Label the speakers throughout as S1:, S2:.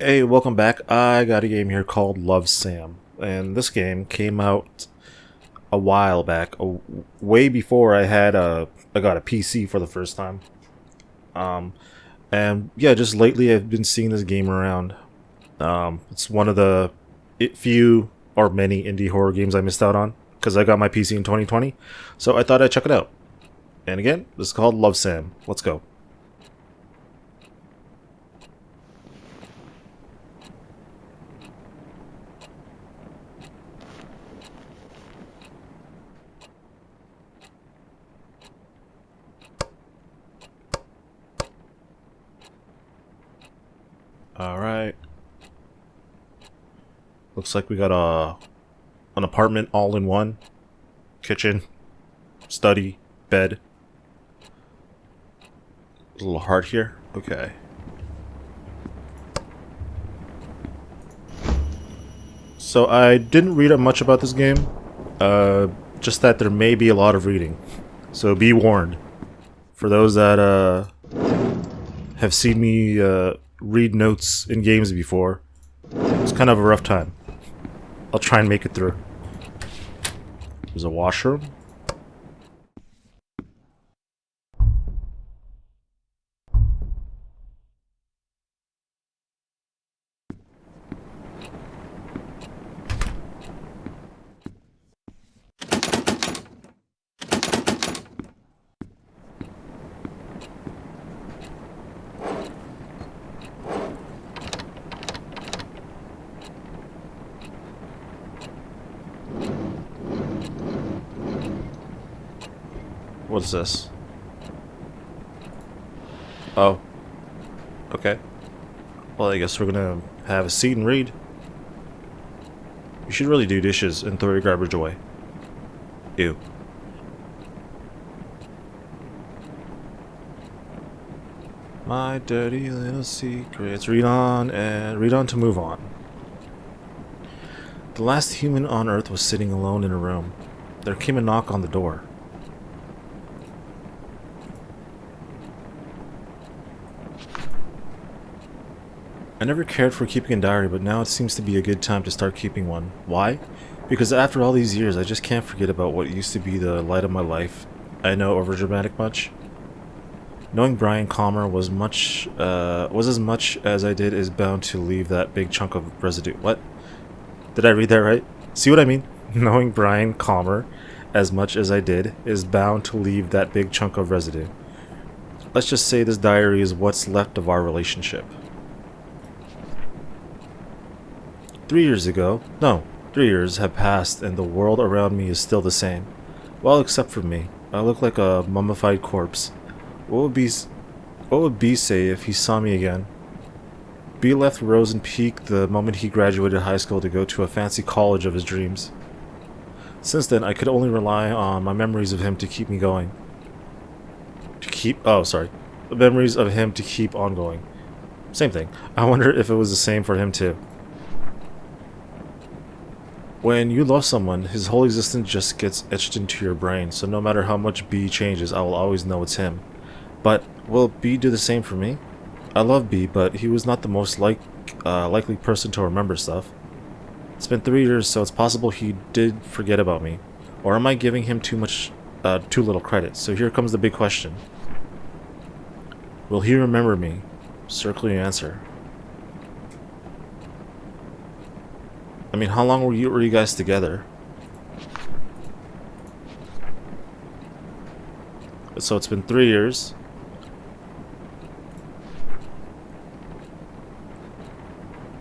S1: Hey, welcome back. I got a game here called Love Sam, and this game came out a while back, way before I got a PC for the first time. Um, and yeah, just lately I've been seeing this game around. It's one of the few or many indie horror games I missed out on because I got my PC in 2020, so I thought I'd check it out. And again, this is called Love Sam. Let's go. All right. Looks like we got an apartment all in one. Kitchen, study, bed. A little hard here. Okay. So I didn't read up much about this game. Uh, just that there may be a lot of reading. So be warned. For those that have seen me read notes in games before, it's kind of a rough time. I'll try and make it through. There's a washroom. What's this? Oh, okay. Well, I guess we're gonna have a seat and read. You should really do dishes and throw your garbage away. Ew. My dirty little secrets. Read on and read on to move on. The last human on Earth was sitting alone in a room. There came a knock on the door. I never cared for keeping a diary, but now it seems to be a good time to start keeping one. Why? Because after all these years, I just can't forget about what used to be the light of my life. I know, overdramatic much? Knowing Brian Calmer was as much as I did is bound to leave that big chunk of residue. What? Did I read that right? See what I mean? Knowing Brian Calmer as much as I did is bound to leave that big chunk of residue. Let's just say this diary is what's left of our relationship. 3 years ago, no, 3 years have passed and the world around me is still the same. Well, except for me. I look like a mummified corpse. What would B say if he saw me again? B left Rosen Peak the moment he graduated high school to go to a fancy college of his dreams. Since then, I could only rely on my memories of him to keep me going. The memories of him to keep on going. Same thing. I wonder if it was the same for him too. When you love someone, his whole existence just gets etched into your brain, so no matter how much B changes, I will always know it's him. But will B do the same for me? I love B, but he was not the most likely person to remember stuff. It's been 3 years, so it's possible he did forget about me. Or am I giving him too little credit? So here comes the big question. Will he remember me? Circle your answer. I mean, how long were you guys together? So it's been 3 years.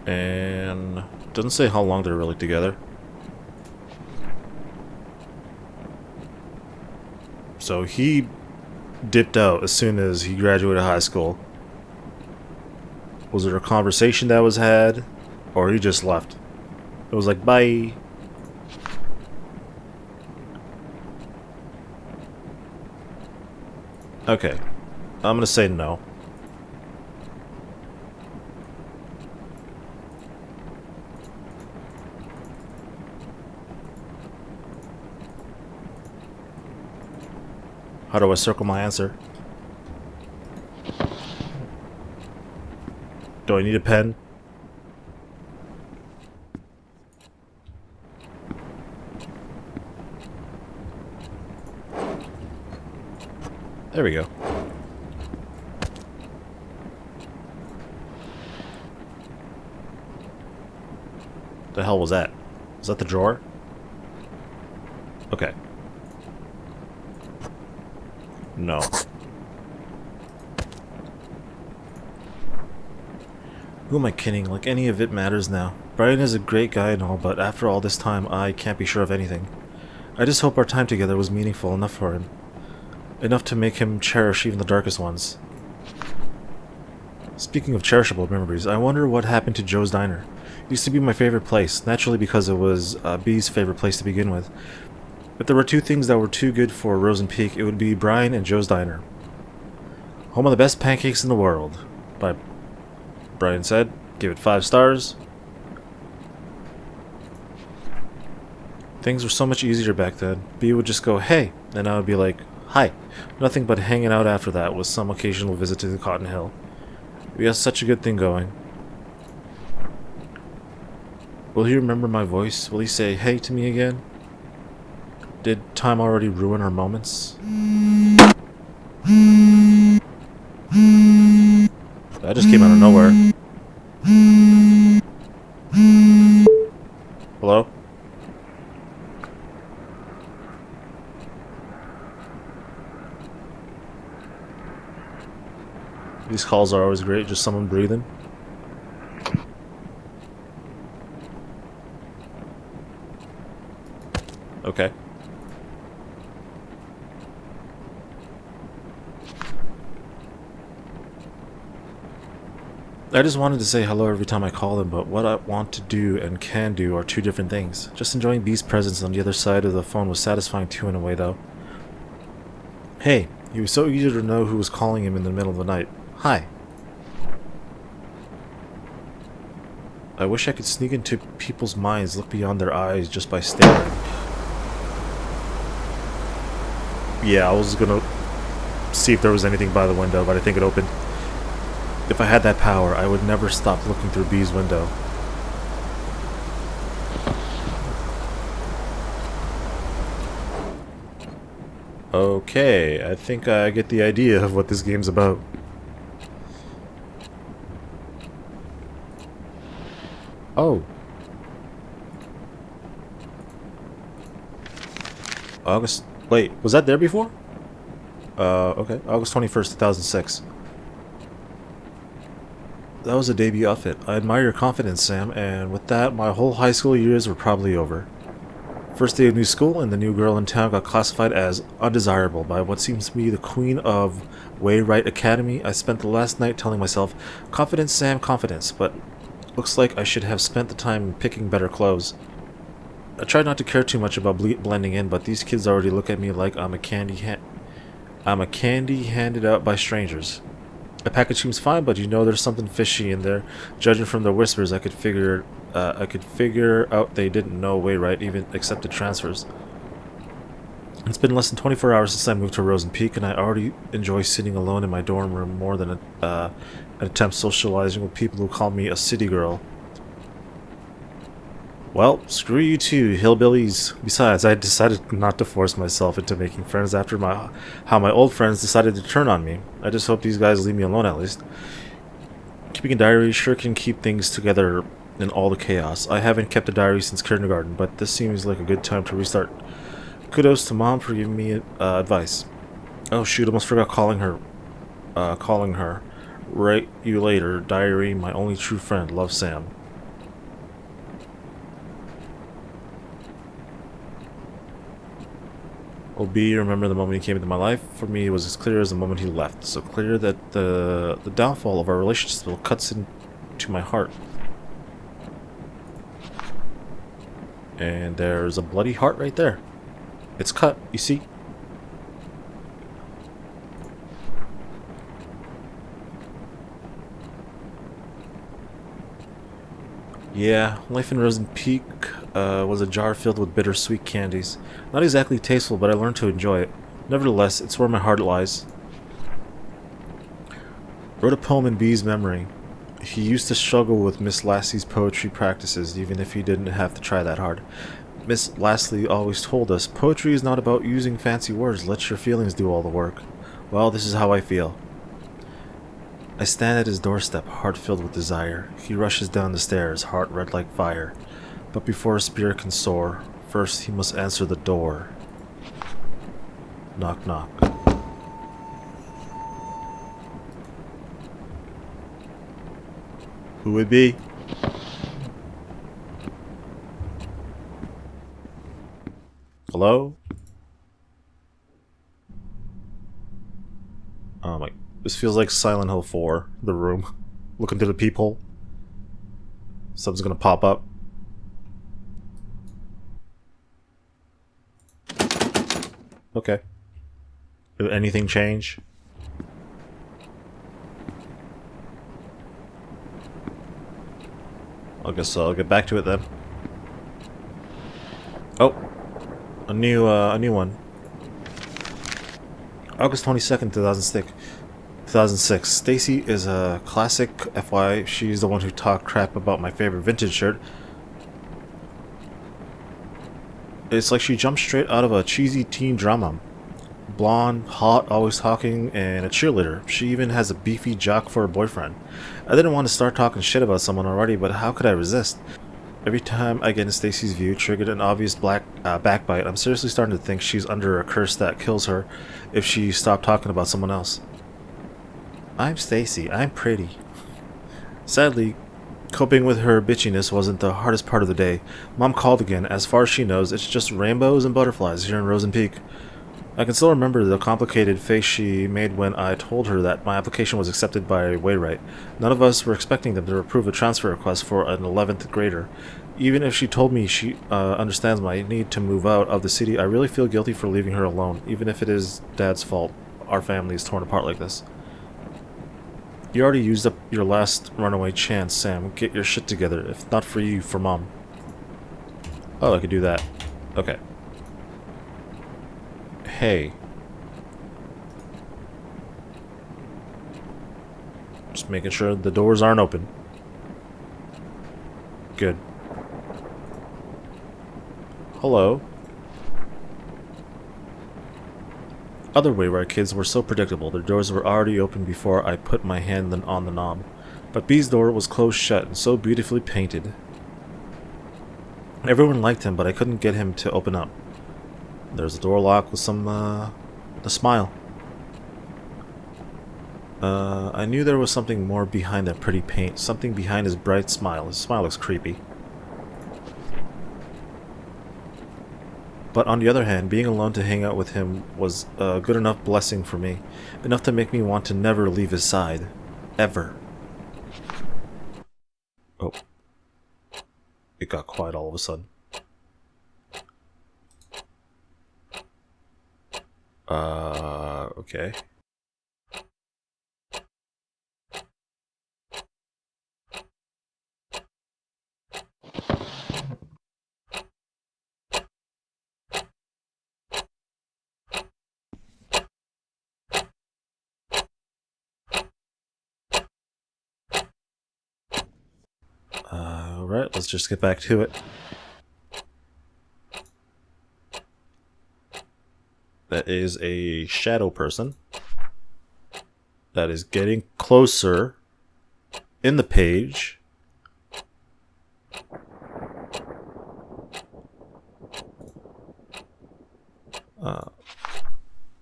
S1: And doesn't say how long they're really together. So he dipped out as soon as he graduated high school. Was there a conversation that was had? Or he just left? It was like, bye. Okay. I'm gonna say no. How do I circle my answer? Do I need a pen? There we go. The hell was that? Was that the drawer? Okay. No. Who am I kidding? Like any of it matters now. Brian is a great guy and all, but after all this time, I can't be sure of anything. I just hope our time together was meaningful enough for him. Enough to make him cherish even the darkest ones. Speaking of cherishable memories, I wonder what happened to Joe's Diner. It used to be my favorite place, naturally because it was B's favorite place to begin with. If there were two things that were too good for Rosen Peak, it would be Brian and Joe's Diner. Home of the best pancakes in the world, by Brian said. Give it 5 stars. Things were so much easier back then. B would just go, hey, and I would be like, hi. Nothing but hanging out after that with some occasional visit to the Cotton Hill. We had such a good thing going. Will he remember my voice? Will he say hey to me again? Did time already ruin our moments? That just came out of nowhere. Hello? These calls are always great, just someone breathing. Okay. I just wanted to say hello every time I call him, but what I want to do and can do are two different things. Just enjoying B's presence on the other side of the phone was satisfying too in a way though. Hey, he was so eager to know who was calling him in the middle of the night. Hi. I wish I could sneak into people's minds, look beyond their eyes just by staring. Yeah, I was gonna see if there was anything by the window, but I think it opened. If I had that power, I would never stop looking through B's window. Okay, I think I get the idea of what this game's about. Oh. August... Wait, was that there before? Okay. August 21st, 2006. That was a debut outfit. I admire your confidence, Sam, and with that, my whole high school years were probably over. First day of new school, and the new girl in town got classified as undesirable by what seems to be the queen of Wainwright Academy. I spent the last night telling myself, confidence, Sam, confidence, but looks like I should have spent the time picking better clothes. I tried not to care too much about blending in, but these kids already look at me like I'm a candy handed out by strangers. The package seems fine, but you know there's something fishy in there. Judging from the whispers, I could figure out they didn't know Wainwright even accepted transfers. It's been less than 24 hours since I moved to Rosen Peak, and I already enjoy sitting alone in my dorm room more than an attempt socializing with people who call me a city girl. Well, screw you too, hillbillies. Besides, I decided not to force myself into making friends after how my old friends decided to turn on me. I just hope these guys leave me alone at least. Keeping a diary sure can keep things together in all the chaos. I haven't kept a diary since kindergarten, but this seems like a good time to restart. Kudos to Mom for giving me advice. Oh shoot, almost forgot calling her. Write you later, diary, my only true friend, love Sam. Will B remember the moment he came into my life? For me, it was as clear as the moment he left. So clear that the downfall of our relationship still cuts into my heart. And there's a bloody heart right there. It's cut, you see? Yeah, life in Rosen Peak was a jar filled with bittersweet candies. Not exactly tasteful, but I learned to enjoy it. Nevertheless, it's where my heart lies. Wrote a poem in B's memory. He used to struggle with Miss Lassie's poetry practices, even if he didn't have to try that hard. Miss Lassie always told us, poetry is not about using fancy words, let your feelings do all the work. Well, this is how I feel. I stand at his doorstep, heart filled with desire. He rushes down the stairs, heart red like fire. But before his spirit can soar, first he must answer the door. Knock, knock. Who would be? Hello? Oh my... This feels like Silent Hill 4, the room. Look into the peephole. Something's gonna pop up. Okay. Did anything change? I guess I'll get back to it then. Oh, a new one. August 22nd, 2006. Stacy is a classic FY. She's the one who talked crap about my favorite vintage shirt. It's like she jumped straight out of a cheesy teen drama. Blonde, hot, always talking, and a cheerleader. She even has a beefy jock for a boyfriend. I didn't want to start talking shit about someone already, but how could I resist? Every time I get in Stacy's view, triggered an obvious backbite. I'm seriously starting to think she's under a curse that kills her if she stopped talking about someone else. I'm Stacy. I'm pretty. Sadly, coping with her bitchiness wasn't the hardest part of the day. Mom called again. As far as she knows, it's just rainbows and butterflies here in Rosen Peak. I can still remember the complicated face she made when I told her that my application was accepted by Wayrite. None of us were expecting them to approve a transfer request for an 11th grader. Even if she told me she understands my need to move out of the city, I really feel guilty for leaving her alone, even if it is Dad's fault our family is torn apart like this. You already used up your last runaway chance, Sam. Get your shit together. If not for you, for Mom. Oh, I could do that. Okay. Hey. Just making sure the doors aren't open. Good. Hello. Other Wayrite kids were so predictable. Their doors were already open before I put my hand on the knob. But B's door was closed shut and so beautifully painted. Everyone liked him, but I couldn't get him to open up. There's a door lock with a smile. I knew there was something more behind that pretty paint. Something behind his bright smile. His smile looks creepy. But on the other hand, being alone to hang out with him was a good enough blessing for me. Enough to make me want to never leave his side. Ever. Oh. It got quiet all of a sudden. Okay. Alright, let's just get back to it. That is a shadow person that is getting closer in the page.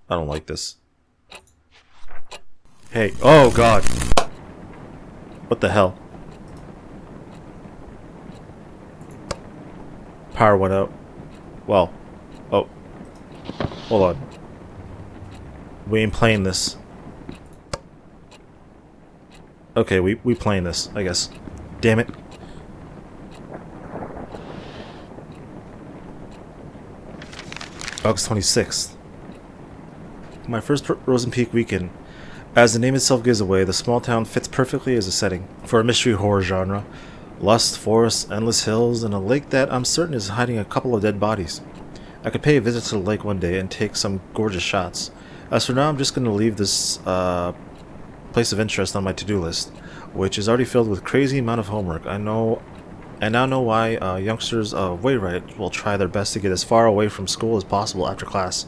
S1: I don't like this. Hey, oh god. What the hell? Power went out. Well, oh. Hold on. We ain't playing this. Okay, we playing this, I guess. Damn it. August 26th. My first Rosen Peak weekend. As the name itself gives away, the small town fits perfectly as a setting for a mystery horror genre. Lust, forests, endless hills, and a lake that I'm certain is hiding a couple of dead bodies. I could pay a visit to the lake one day and take some gorgeous shots. As for now, I'm just going to leave this place of interest on my to-do list, which is already filled with crazy amount of homework. I now know why youngsters of Wayrite will try their best to get as far away from school as possible after class.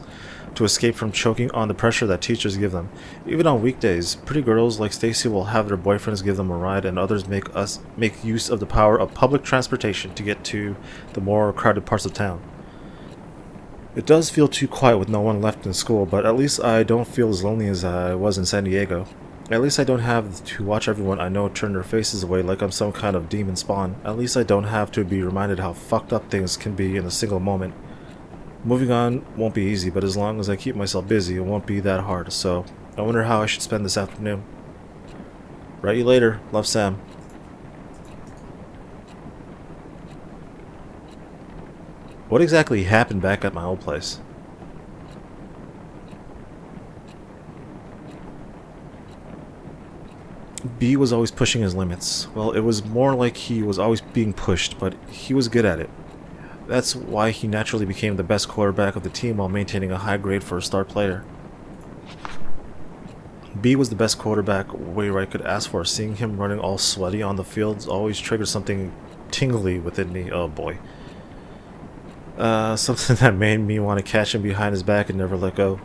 S1: to escape from choking on the pressure that teachers give them. Even on weekdays, pretty girls like Stacy will have their boyfriends give them a ride, and others make use of the power of public transportation to get to the more crowded parts of town. It does feel too quiet with no one left in school, but at least I don't feel as lonely as I was in San Diego. At least I don't have to watch everyone I know turn their faces away like I'm some kind of demon spawn. At least I don't have to be reminded how fucked up things can be in a single moment. Moving on won't be easy, but as long as I keep myself busy, it won't be that hard, so I wonder how I should spend this afternoon. Write you later. Love, Sam. What exactly happened back at my old place? B was always pushing his limits. Well, it was more like he was always being pushed, but he was good at it. That's why he naturally became the best quarterback of the team while maintaining a high grade for a star player. B was the best quarterback where I could ask for. Seeing him running all sweaty on the fields always triggered something tingly within me. Oh boy. Something that made me want to catch him behind his back and never let go.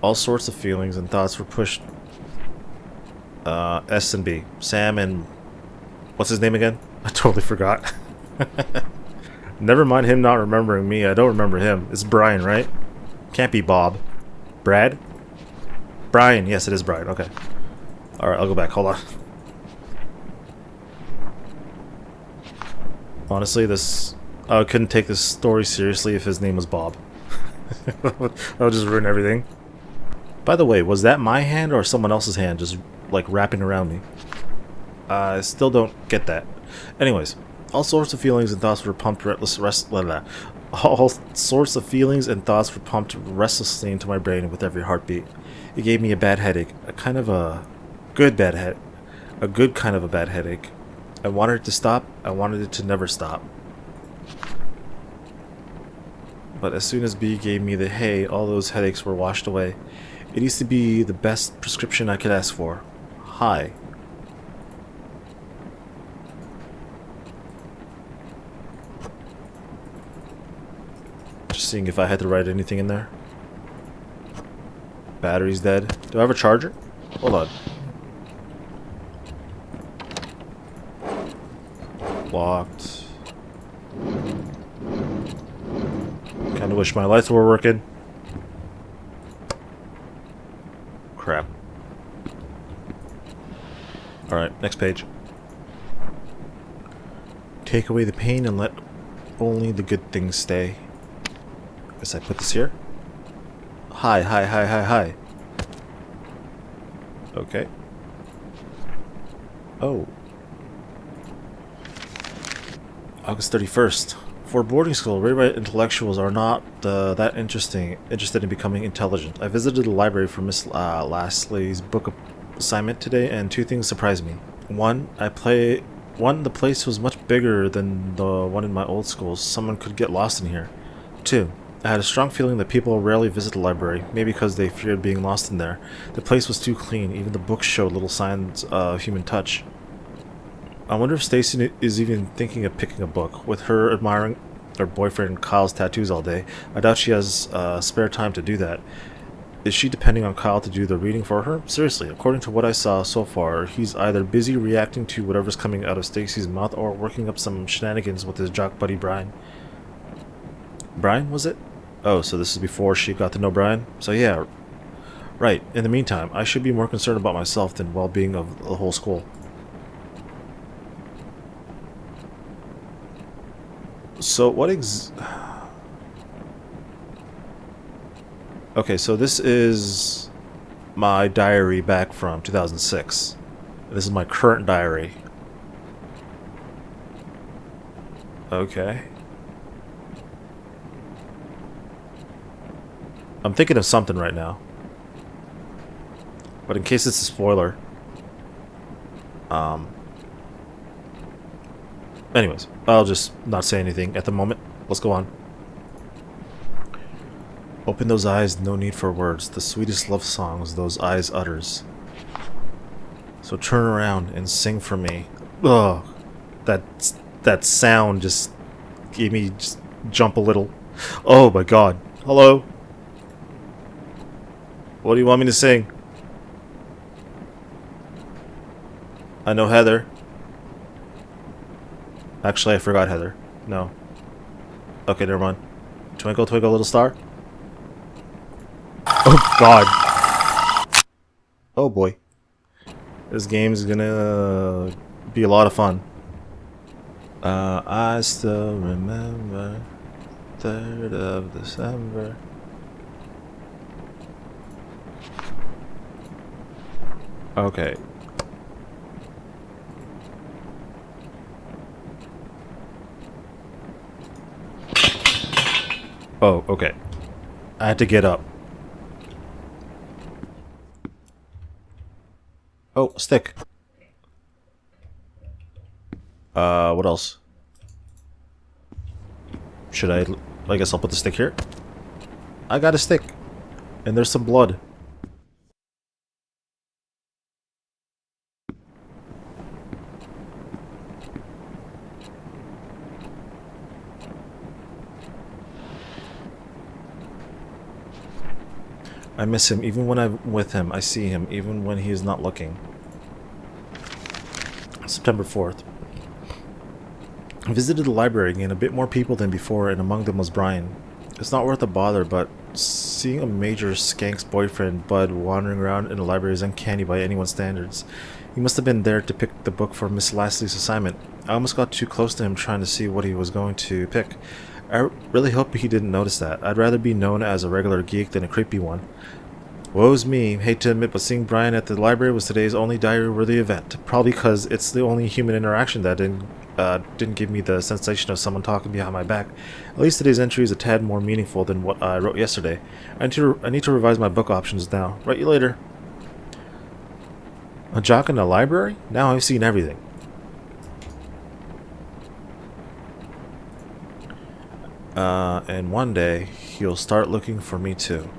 S1: All sorts of feelings and thoughts were pushed. S and B. Sam and... what's his name again? I totally forgot. Never mind him not remembering me. I don't remember him. It's Brian, right? Can't be Bob. Brad? Brian. Yes, it is Brian. Okay. Alright, I'll go back. Hold on. Honestly, I couldn't take this story seriously if his name was Bob. That would just ruin everything. By the way, was that my hand or someone else's hand just, like, wrapping around me? I still don't get that. Anyways, all sorts of feelings and thoughts were pumped all sorts of feelings and thoughts were pumped restlessly into my brain with every heartbeat. It gave me a bad headache, a kind of a good kind of a bad headache. I wanted it to stop. I wanted it to never stop. But as soon as B gave me the hey, all those headaches were washed away. It used to be the best prescription I could ask for. Hi. Just seeing if I had to write anything in there. Battery's dead. Do I have a charger? Hold on. Locked. Kinda wish my lights were working. Crap. Alright, next page. Take away the pain and let only the good things stay. Guess I put this here. Hi. Okay. Oh. August 31st. For boarding school, rewrite intellectuals are not that interested in becoming intelligent. I visited the library for Miss Lasley's book assignment today, and two things surprised me. One, the place was much bigger than the one in my old school. Someone could get lost in here. Two, I had a strong feeling that people rarely visit the library, maybe because they feared being lost in there. The place was too clean. Even the books showed little signs of human touch. I wonder if Stacy is even thinking of picking a book. With her admiring her boyfriend Kyle's tattoos all day, I doubt she has spare time to do that. Is she depending on Kyle to do the reading for her? Seriously, according to what I saw so far, he's either busy reacting to whatever's coming out of Stacy's mouth or working up some shenanigans with his jock buddy Brian. Brian, was it? Oh, so this is before she got to know Brian? So yeah, right. In the meantime, I should be more concerned about myself than well-being of the whole school. So what Okay, so this is my diary back from 2006. This is my current diary. Okay. I'm thinking of something right now. But in case it's a spoiler. Anyways, I'll just not say anything at the moment. Let's go on. Open those eyes, no need for words. The sweetest love songs those eyes utters. So turn around and sing for me. Ugh. That sound just gave me Jump a little. Oh my god. Hello? What do you want me to sing? I know Heather. Actually, I forgot Heather. No. Okay, never mind. Twinkle, twinkle, little star. Oh god. Oh boy. This game is gonna be a lot of fun. I still remember 3rd of December. Okay. Oh, okay. I had to get up. Oh, stick. What else? Should I guess I'll put the stick here. I got a stick. And there's some blood. I miss him. Even when I'm with him, I see him. Even when he is not looking. September 4th. I visited the library again, a bit more people than before, and among them was Brian. It's not worth a bother, but seeing a major skank's boyfriend, Bud, wandering around in the library is uncanny by anyone's standards. He must have been there to pick the book for Miss Lasley's assignment. I almost got too close to him trying to see what he was going to pick. I really hope he didn't notice that. I'd rather be known as a regular geek than a creepy one. Woe's me, hate to admit, but seeing Brian at the library was today's only diary-worthy event. Probably because it's the only human interaction that didn't give me the sensation of someone talking behind my back. At least today's entry is a tad more meaningful than what I wrote yesterday. I need to revise my book options now. Write you later. A jock in the library? Now I've seen everything. And one day, he'll start looking for me too.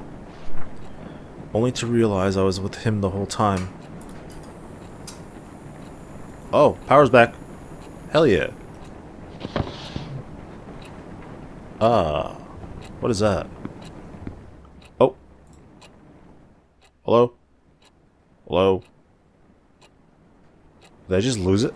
S1: Only to realize I was with him the whole time. Oh, power's back. Hell yeah. What is that? Oh. Hello? Hello? Did I just lose it?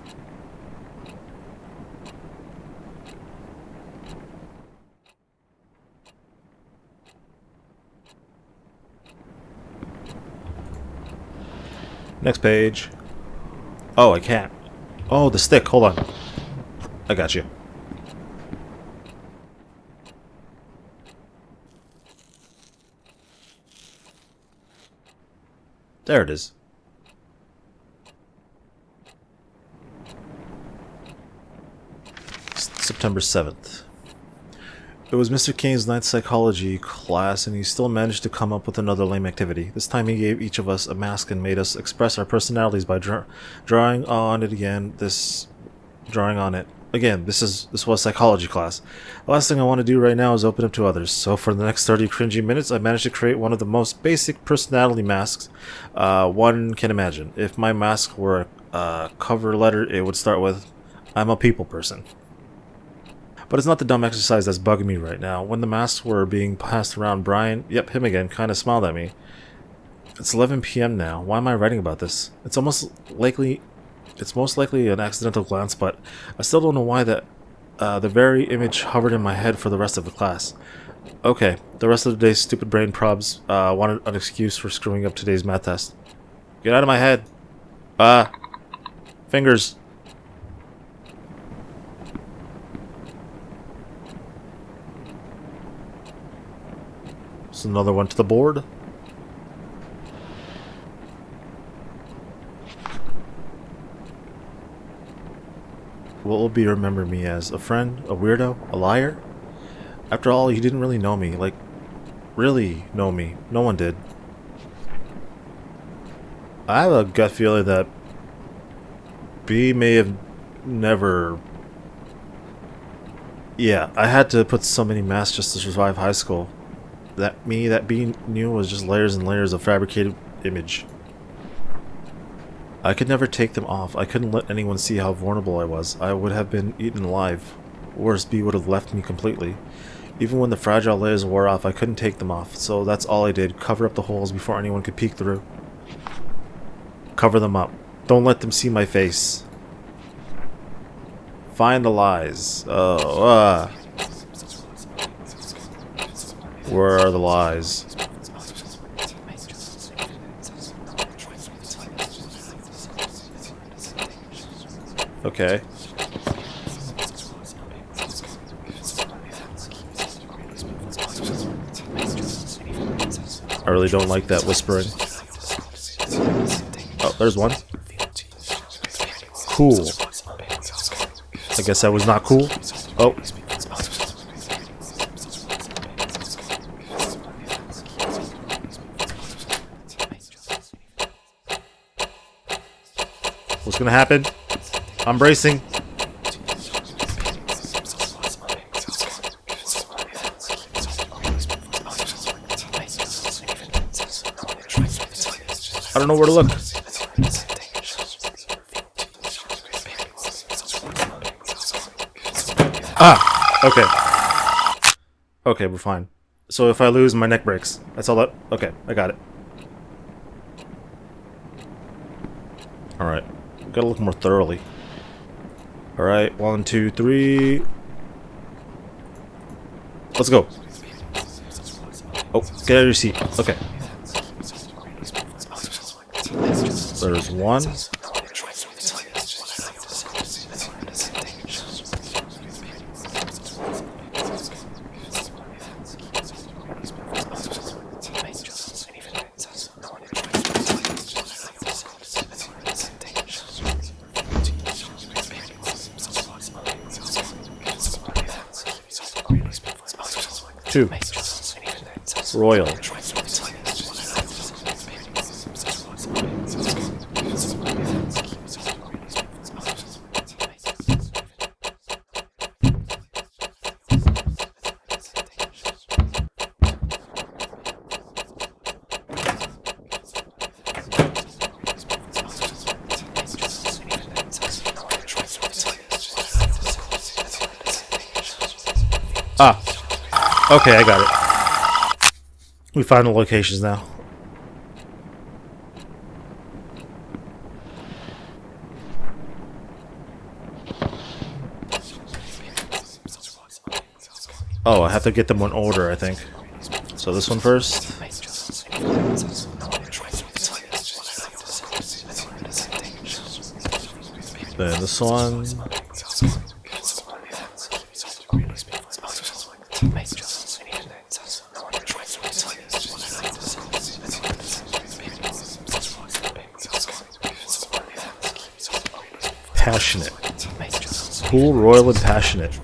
S1: Next page. Oh, I can't. Oh, the stick. Hold on. I got you. There it is. September 7th. It was Mr. Kane's ninth psychology class, and he still managed to come up with another lame activity. This time he gave each of us a mask and made us express our personalities by drawing on it again. This was psychology class. The last thing I want to do right now is open up to others. So for the next 30 cringy minutes, I managed to create one of the most basic personality masks one can imagine. If my mask were a cover letter, it would start with, "I'm a people person." But it's not the dumb exercise that's bugging me right now. When the masks were being passed around, Brian, yep, him again, kind of smiled at me. It's 11 p.m. now. Why am I writing about this? It's most likely an accidental glance, but I still don't know why the very image hovered in my head for the rest of the class. Okay, the rest of the day's stupid brain probs wanted an excuse for screwing up today's math test. Get out of my head. Fingers. Just another one to the board. What will be remember me as? A friend? A weirdo? A liar? After all, you didn't really know me. Like, really know me. No one did. I have a gut feeling that B may have never... Yeah, I had to put so many masks just to survive high school. That B knew was just layers and layers of fabricated image. I could never take them off. I couldn't let anyone see how vulnerable I was. I would have been eaten alive. Worse, B would have left me completely. Even when the fragile layers wore off, I couldn't take them off, so that's all I did, cover up the holes before anyone could peek through. Cover them up. Don't let them see my face. Find the lies. Oh, Where are the lies? Okay. I really don't like that whispering. Oh, there's one. Cool. I guess that was not cool. Oh. What's gonna happen? I'm bracing. I don't know where to look. Ah! Okay. Okay, we're fine. So if I lose, my neck breaks. That's all that... Okay, I got it. Alright. Gotta look more thoroughly. Alright, 1, 2, 3... Let's go. Oh, get out of your seat. Okay. There's one. Two. Royal. Ah. Okay, I got it. We found the locations now. Oh, I have to get them in order, I think. So this one first. Then this one. Passionate. Cool, royal, and passionate.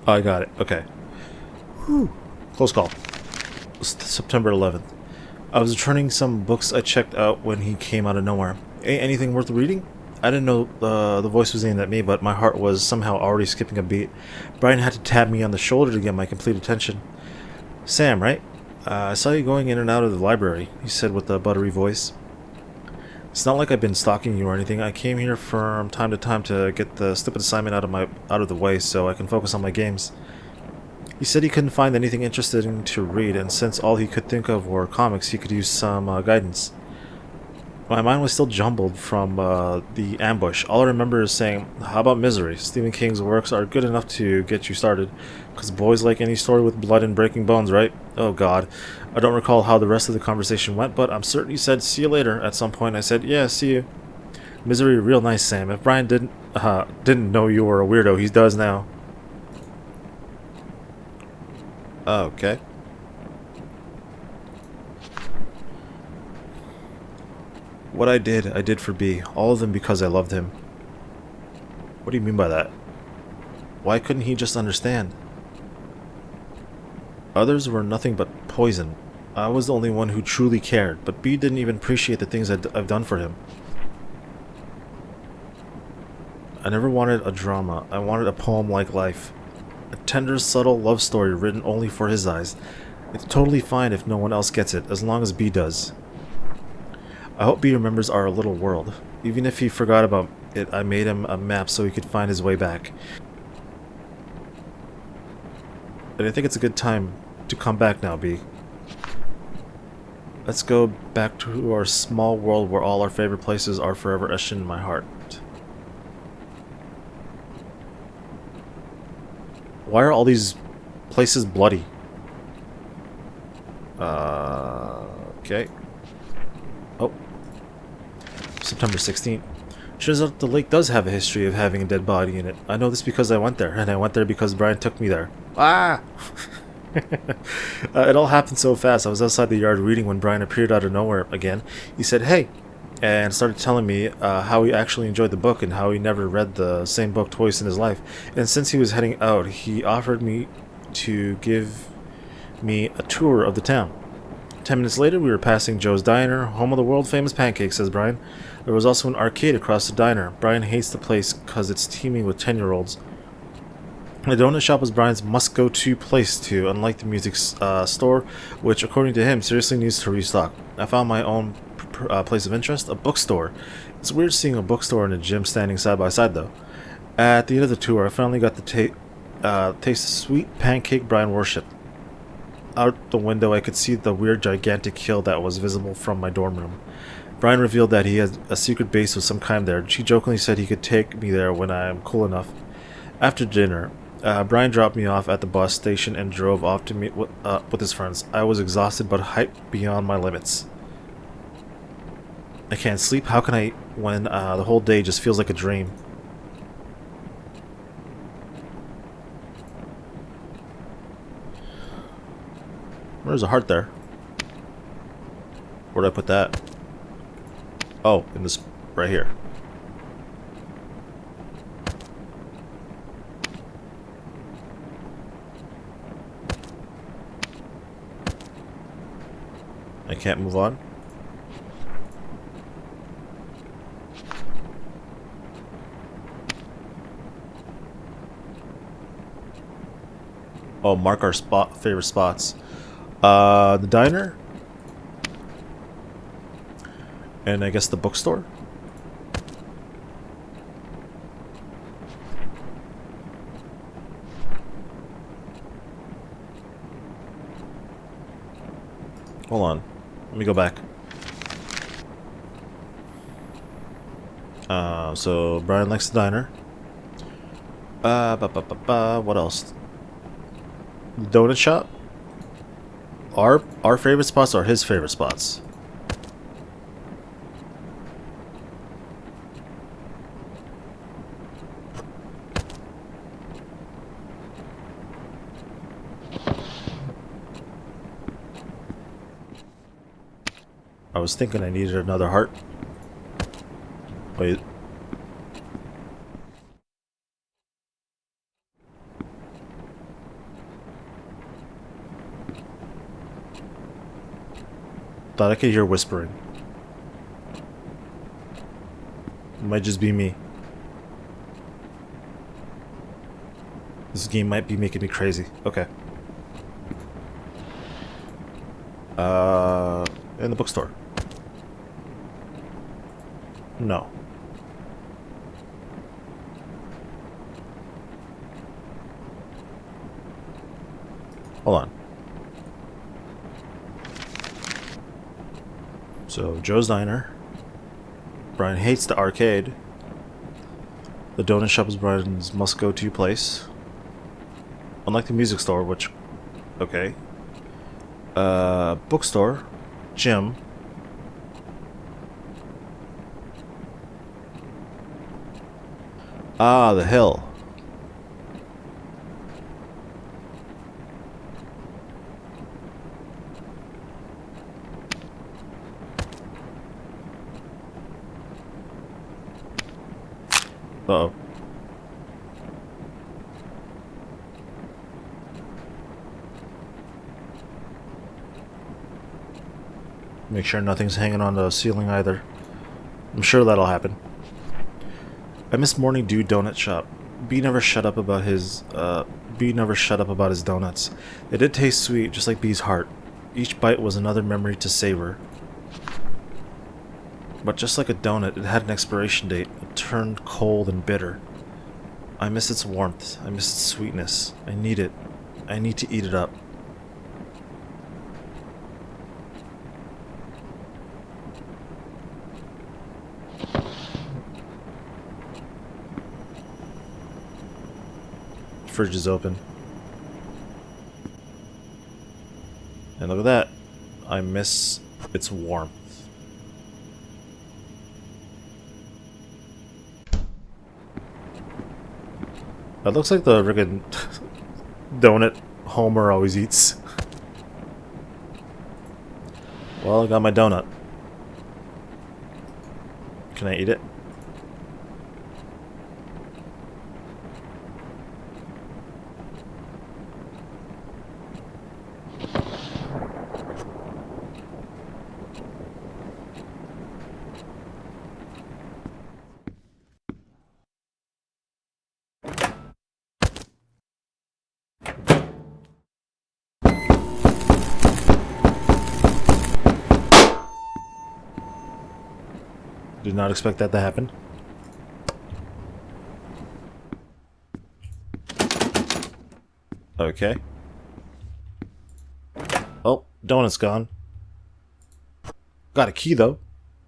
S1: Oh, I got it. Okay. Whew. Close call. September 11th. I was returning some books I checked out when he came out of nowhere. Anything worth reading? I didn't know the voice was aimed at me, but my heart was somehow already skipping a beat. Brian had to tap me on the shoulder to get my complete attention. Sam, right? I saw you going in and out of the library, he said with a buttery voice. It's not like I've been stalking you or anything. I came here from time to time to get the stupid assignment out of the way so I can focus on my games. He said he couldn't find anything interesting to read, and since all he could think of were comics, he could use some guidance. My mind was still jumbled from the ambush. All I remember is saying, how about Misery? Stephen King's works are good enough to get you started, because boys like any story with blood and breaking bones, right? Oh god. I don't recall how the rest of the conversation went, but I'm certain he said, see you later, at some point. I said, yeah, see you. Misery, real nice, Sam. If Brian didn't know you were a weirdo, he does now. Okay. What I did for B. All of them because I loved him. What do you mean by that? Why couldn't he just understand? Others were nothing but poison. I was the only one who truly cared, but B didn't even appreciate the things I've done for him. I never wanted a drama. I wanted a poem like life. A tender, subtle love story written only for his eyes. It's totally fine if no one else gets it, as long as B does. I hope B remembers our little world. Even if he forgot about it, I made him a map so he could find his way back. And I think it's a good time to come back now, B. Let's go back to our small world where all our favorite places are forever etched in my heart. Why are all these places bloody? Okay. Oh. September 16th. Turns out the lake does have a history of having a dead body in it. I know this because I went there, and I went there because Brian took me there. Ah! It all happened so fast. I was outside the yard reading when Brian appeared out of nowhere again. He said, "Hey," and started telling me how he actually enjoyed the book and how he never read the same book twice in his life. And since he was heading out, he offered me to give me a tour of the town. 10 minutes later, we were passing Joe's Diner, home of the world-famous pancakes, says Brian. There was also an arcade across the diner. Brian hates the place because it's teeming with 10-year-olds. The donut shop was Brian's must-go-to place too, unlike the music store, which, according to him, seriously needs to restock. I found my own place of interest, a bookstore. It's weird seeing a bookstore and a gym standing side by side, though. At the end of the tour, I finally got to taste the sweet pancake Brian worshipped. Out the window, I could see the weird, gigantic hill that was visible from my dorm room. Brian revealed that he had a secret base of some kind there. She jokingly said he could take me there when I am cool enough. After dinner, Brian dropped me off at the bus station and drove off to meet with his friends. I was exhausted but hyped beyond my limits. I can't sleep. How can I when the whole day just feels like a dream? There's a heart there. Where'd I put that? Oh, in this right here. I can't move on. Oh, mark our favorite spots. The diner? And I guess the bookstore? Hold on. Let me go back. So Brian likes the diner. What else? The donut shop? Our favorite spots are his favorite spots. I was thinking I needed another heart. Wait. Thought I could hear whispering. It might just be me. This game might be making me crazy. Okay. In the bookstore. No. Hold on. So, Joe's Diner. Brian hates the arcade. The donut shop is Brian's must-go-to place. Unlike the music store, which... Okay. Bookstore. Gym. Ah, the hill. Uh-oh. Make sure nothing's hanging on the ceiling either. I'm sure that'll happen. I miss Morning Dew Donut Shop. B never shut up about his donuts. They did taste sweet, just like B's heart. Each bite was another memory to savor. But just like a donut, it had an expiration date. It turned cold and bitter. I miss its warmth. I miss its sweetness. I need it. I need to eat it up. Fridge is open. And look at that. I miss its warmth. That looks like the friggin' donut Homer always eats. Well, I got my donut. Can I eat it? Did not expect that to happen. Okay. Oh, donut's gone. Got a key though.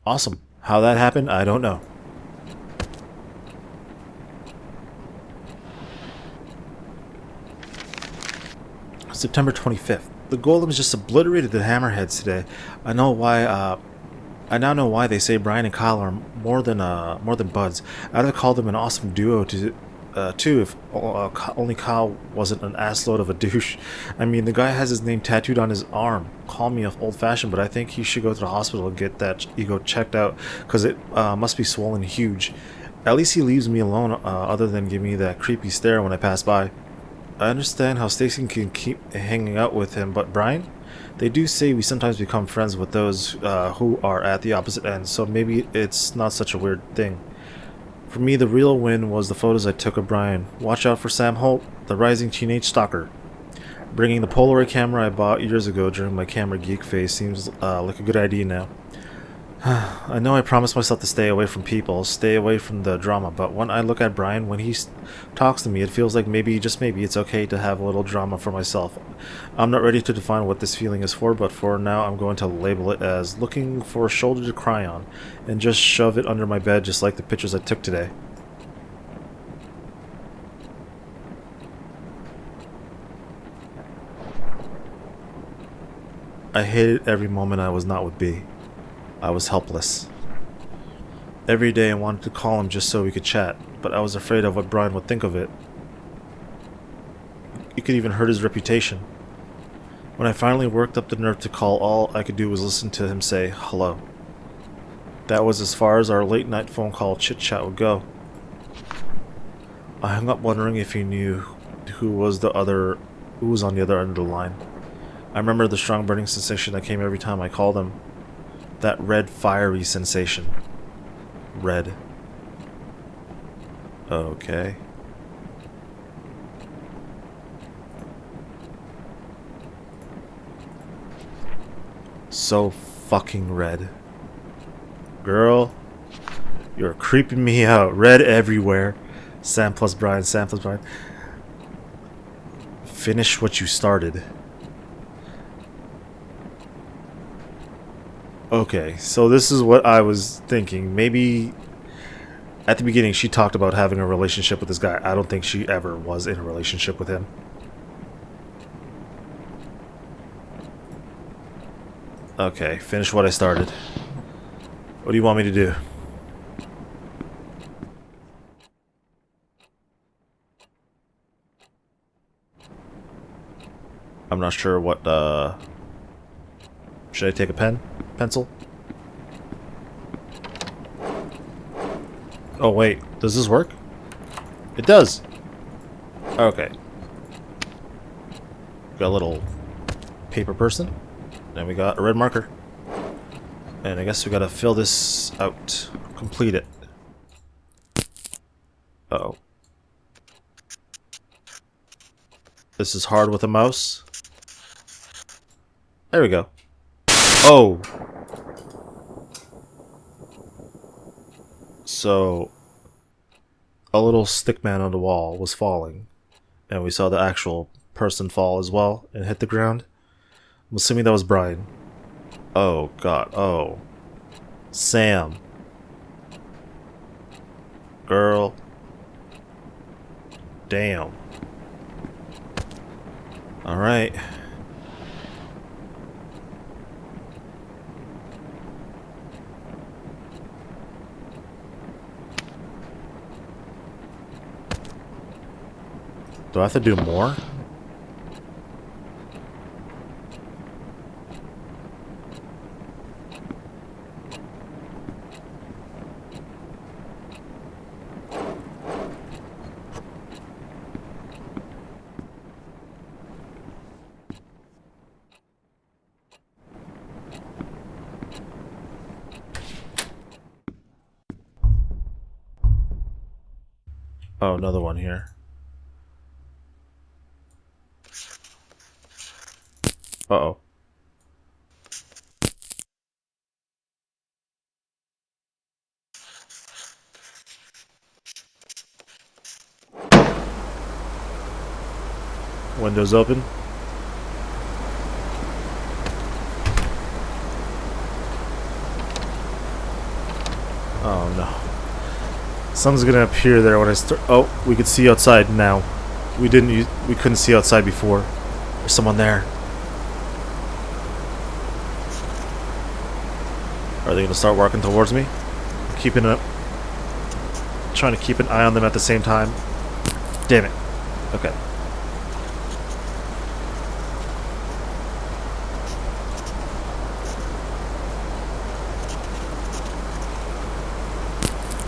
S1: Awesome. How that happened, I don't know. September 25th. The golems just obliterated the hammerheads today. I know why. I now know why they say Brian and Kyle are more than buds. I'd have called them an awesome duo too if only Kyle wasn't an assload of a douche. I mean, the guy has his name tattooed on his arm. Call me old-fashioned, but I think he should go to the hospital and get that ego checked out, because it must be swollen huge. At least he leaves me alone, other than give me that creepy stare when I pass by. I understand how Stacy can keep hanging out with him, but Brian? They do say we sometimes become friends with those who are at the opposite end, so maybe it's not such a weird thing. For me, the real win was the photos I took of Brian. Watch out for Sam Holt, the rising teenage stalker. Bringing the Polaroid camera I bought years ago during my camera geek phase seems like a good idea now. I know I promised myself to stay away from people, stay away from the drama, but when I look at Brian, when he talks to me, it feels like maybe, just maybe, it's okay to have a little drama for myself. I'm not ready to define what this feeling is for, but for now I'm going to label it as looking for a shoulder to cry on, and just shove it under my bed just like the pictures I took today. I hated every moment I was not with B. I was helpless. Every day I wanted to call him just so we could chat, but I was afraid of what Brian would think of it. It could even hurt his reputation. When I finally worked up the nerve to call, all I could do was listen to him say hello. That was as far as our late night phone call chit-chat would go. I hung up wondering if he knew who was on the other end of the line. I remember the strong burning sensation that came every time I called him. That red, fiery sensation. Red. Okay. So fucking red. Girl, you're creeping me out. Red everywhere. Sam plus Brian, Sam plus Brian. Finish what you started. Okay, so this is what I was thinking. Maybe at the beginning she talked about having a relationship with this guy. I don't think she ever was in a relationship with him. Okay, finish what I started. What do you want me to do? I'm not sure what, should I take a pen? Pencil? Oh wait, does this work? It does! Okay. Got a little paper person. And we got a red marker. And I guess we gotta fill this out. Complete it. Uh-oh. This is hard with a mouse. There we go. Oh! So, a little stick man on the wall was falling, and we saw the actual person fall as well and hit the ground. I'm assuming that was Brian. Oh god, oh. Sam. Girl. Damn. Alright. Do I have to do more? Oh, another one here. Uh-oh. Windows open. Oh no. Something's gonna appear there when I start. Oh, we could see outside now. We couldn't see outside before. There's someone there. Are they gonna start walking towards me? Trying to keep an eye on them at the same time. Damn it. Okay.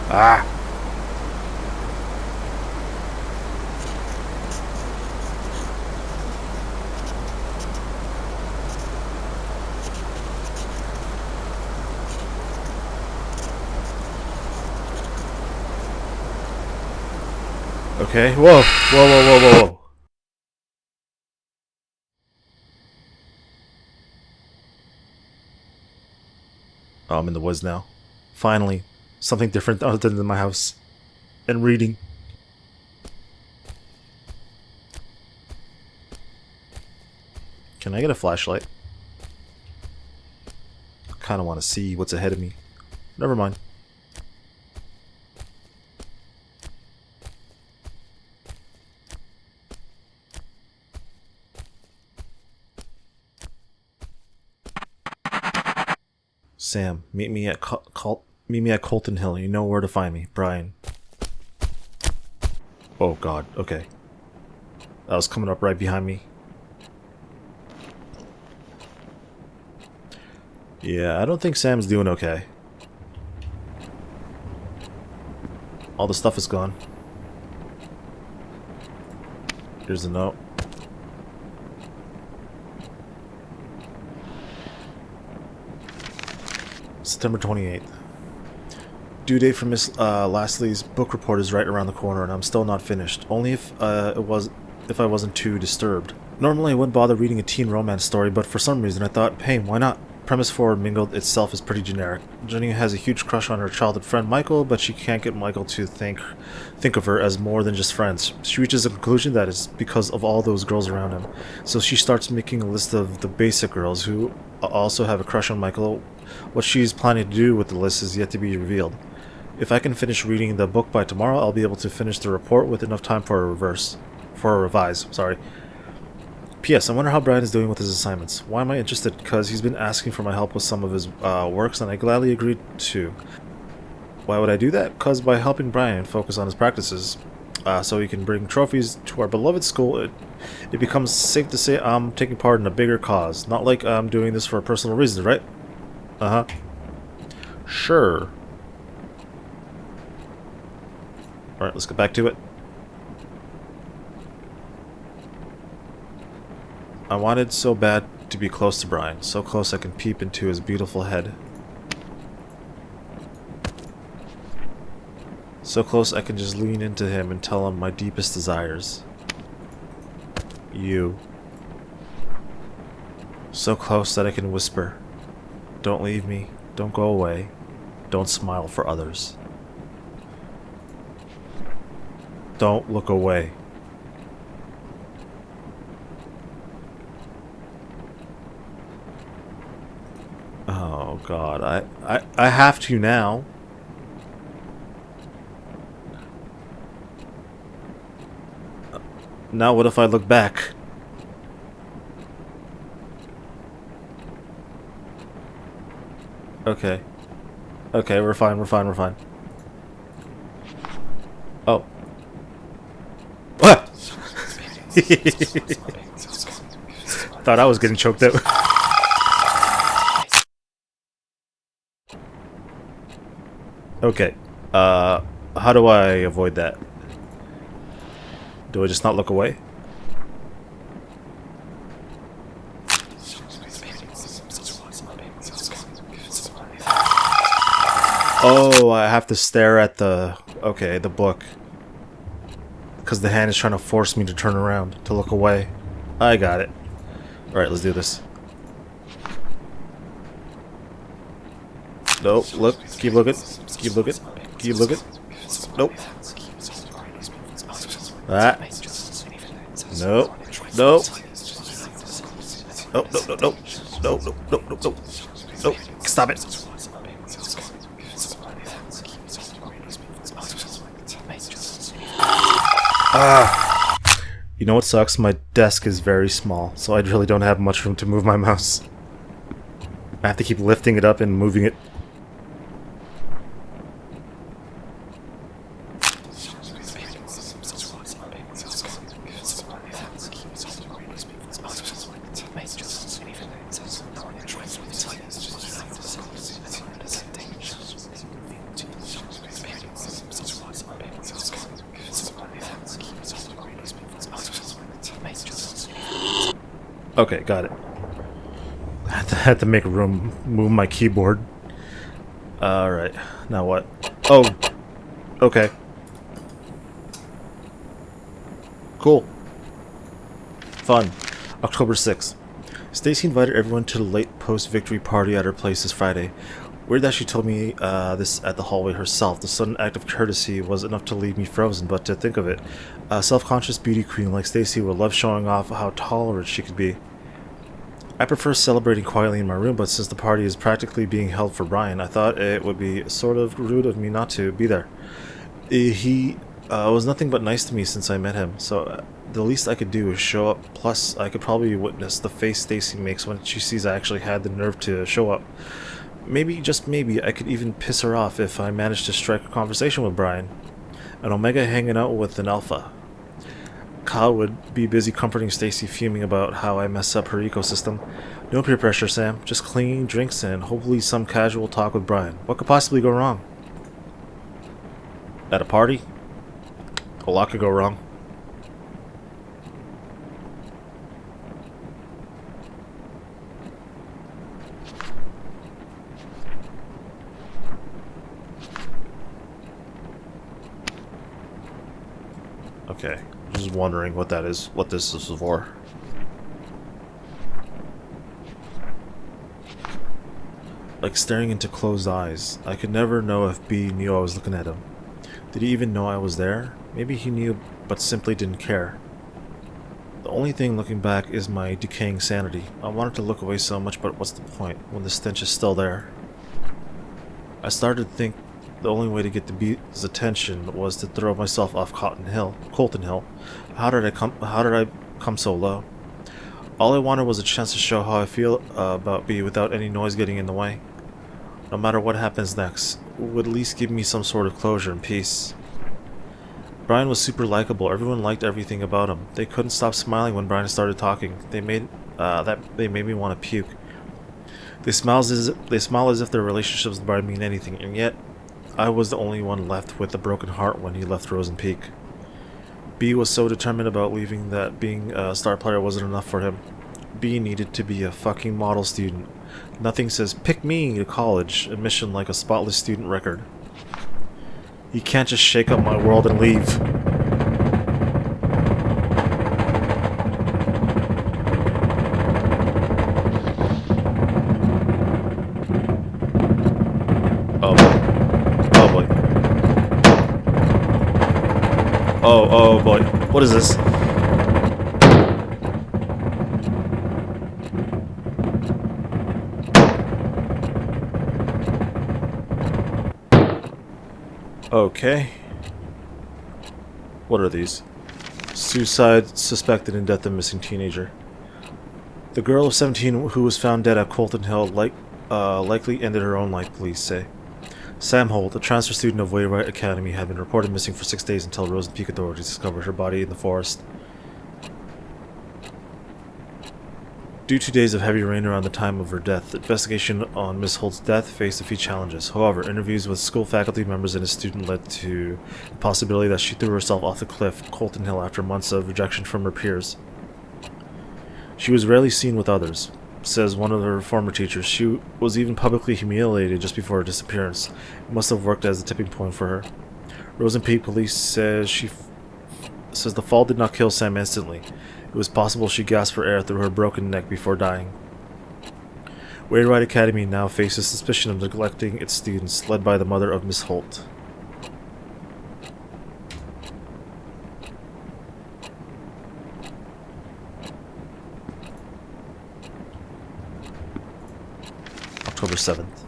S1: Ah! Okay. Whoa. Whoa, whoa, whoa, whoa, whoa. Oh, I'm in the woods now. Finally. Something different other than my house. And reading. Can I get a flashlight? I kind of want to see what's ahead of me. Never mind. Sam, meet me at Colton Hill. You know where to find me, Brian. Oh God. Okay. That was coming up right behind me. Yeah, I don't think Sam's doing okay. All the stuff is gone. Here's a note. September 28th. Due date for Miss Lastly's book report is right around the corner, and I'm still not finished. Only if I wasn't too disturbed. Normally I wouldn't bother reading a teen romance story, but for some reason I thought, hey, why not? Premise for Mingled itself is pretty generic. Jenny has a huge crush on her childhood friend Michael, but she can't get Michael to think of her as more than just friends. She reaches a conclusion that it's because of all those girls around him. So she starts making a list of the basic girls who also have a crush on Michael. What she's planning to do with the list is yet to be revealed. If I can finish reading the book by tomorrow, I'll be able to finish the report with enough time for a revise. Sorry. P.S. I wonder how Brian is doing with his assignments. Why am I interested? Because he's been asking for my help with some of his works, and I gladly agreed to. Why would I do that? Because by helping Brian focus on his practices, so he can bring trophies to our beloved school, it becomes safe to say I'm taking part in a bigger cause. Not like I'm doing this for personal reasons, right? Uh-huh. Sure. Alright, let's get back to it. I wanted so bad to be close to Brian, so close I can peep into his beautiful head. So close I can just lean into him and tell him my deepest desires. You. So close that I can whisper, "Don't leave me, don't go away, don't smile for others. Don't look away." Oh god, I have to now. Now what if I look back? Okay. Okay, we're fine, we're fine, we're fine. Oh. What? Thought I was getting choked out. Okay. How do I avoid that? Do I just not look away? Oh, I have to stare at the... Okay, the book. Because the hand is trying to force me to turn around, to look away. I got it. Alright, let's do this. Nope, look, keep looking, keep looking, keep looking. Nope. Ah. Nope, nope. Nope, nope, nope, nope. Nope, nope, nope, nope, nope. Nope, stop it. Ah. You know what sucks? My desk is very small, so I really don't have much room to move my mouse. I have to keep lifting it up and moving it. Okay, got it. I had to make room, move my keyboard. Alright, now what? Oh! Okay. Cool. Fun. October 6th. Stacy invited everyone to the late post-victory party at her place this Friday. Weird that she told me this at the hallway herself. The sudden act of courtesy was enough to leave me frozen, but to think of it, a self-conscious beauty queen like Stacy would love showing off how tolerant she could be. I prefer celebrating quietly in my room, but since the party is practically being held for Brian, I thought it would be sort of rude of me not to be there. He was nothing but nice to me since I met him, so the least I could do is show up. Plus, I could probably witness the face Stacy makes when she sees I actually had the nerve to show up. Maybe, just maybe, I could even piss her off if I managed to strike a conversation with Brian. An Omega hanging out with an Alpha. Kyle would be busy comforting Stacy, fuming about how I mess up her ecosystem. No peer pressure, Sam. Just clean drinks and hopefully some casual talk with Brian. What could possibly go wrong? At a party? A lot could go wrong. Okay, just wondering what that is, what this is for. Like staring into closed eyes. I could never know if B knew I was looking at him. Did he even know I was there? Maybe he knew, but simply didn't care. The only thing looking back is my decaying sanity. I wanted to look away so much, but what's the point when the stench is still there? I started to think the only way to get the B's attention was to throw myself off Colton Hill. How did I come so low? All I wanted was a chance to show how I feel about B without any noise getting in the way. No matter what happens next, it would at least give me some sort of closure and peace. Brian was super likable. Everyone liked everything about him. They couldn't stop smiling when Brian started talking. They made me want to puke. They smile as if their relationships with Brian mean anything, and yet I was the only one left with a broken heart when he left Rosen Peak. B was so determined about leaving that being a star player wasn't enough for him. B needed to be a fucking model student. Nothing says pick me to college admission like a spotless student record. You can't just shake up my world and leave. Oh boy. Oh boy. Oh boy. What is this? Okay. What are these? Suicide suspected in death of missing teenager. The girl of 17 who was found dead at Colton Hill likely ended her own life, police say. Sam Holt, a transfer student of Wainwright Academy, had been reported missing for 6 days until Rosen Peak authorities discovered her body in the forest. Due to days of heavy rain around the time of her death, the investigation on Miss Holt's death faced a few challenges. However, interviews with school faculty members and a student led to the possibility that she threw herself off the cliff, Colton Hill, after months of rejection from her peers. She was rarely seen with others, says one of her former teachers. She was even publicly humiliated just before her disappearance. It must have worked as a tipping point for her. Rosen Peak police says the fall did not kill Sam instantly. It was possible she gasped for air through her broken neck before dying. Wainwright Academy now faces suspicion of neglecting its students, led by the mother of Miss Holt. October 7th.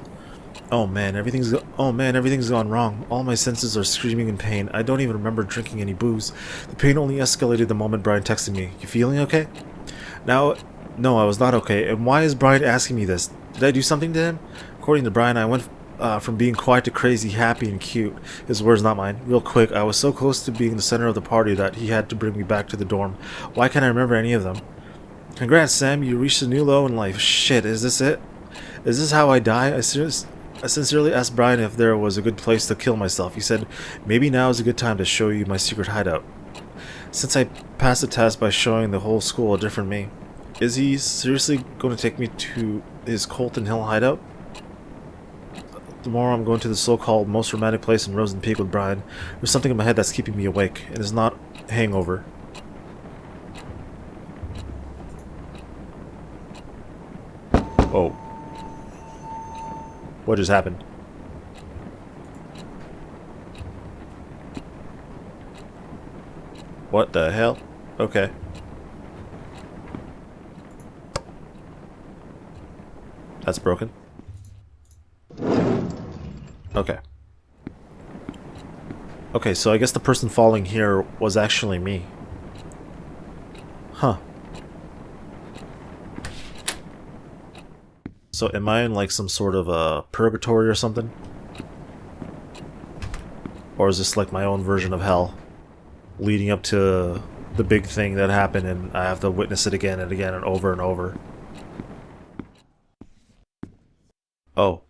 S1: Oh man, everything's gone wrong. All my senses are screaming in pain. I don't even remember drinking any booze. The pain only escalated the moment Brian texted me. You feeling okay? Now, no, I was not okay. And why is Brian asking me this? Did I do something to him? According to Brian, I went from being quiet to crazy, happy, and cute. His words, not mine. Real quick, I was so close to being the center of the party that he had to bring me back to the dorm. Why can't I remember any of them? Congrats, Sam. You reached a new low in life. Shit, is this it? Is this how I die? I sincerely asked Brian if there was a good place to kill myself. He said, maybe now is a good time to show you my secret hideout. Since I passed the test by showing the whole school a different me, is he seriously going to take me to his Colton Hill hideout? Tomorrow I'm going to the so-called most romantic place in Rosen Peak with Brian. There's something in my head that's keeping me awake, and it's not hangover. Oh. What just happened? What the hell? Okay. That's broken. Okay. Okay, so I guess the person falling here was actually me. Huh. So am I in like some sort of a purgatory or something? Or is this like my own version of hell? Leading up to the big thing that happened and I have to witness it again and again and over and over. Oh.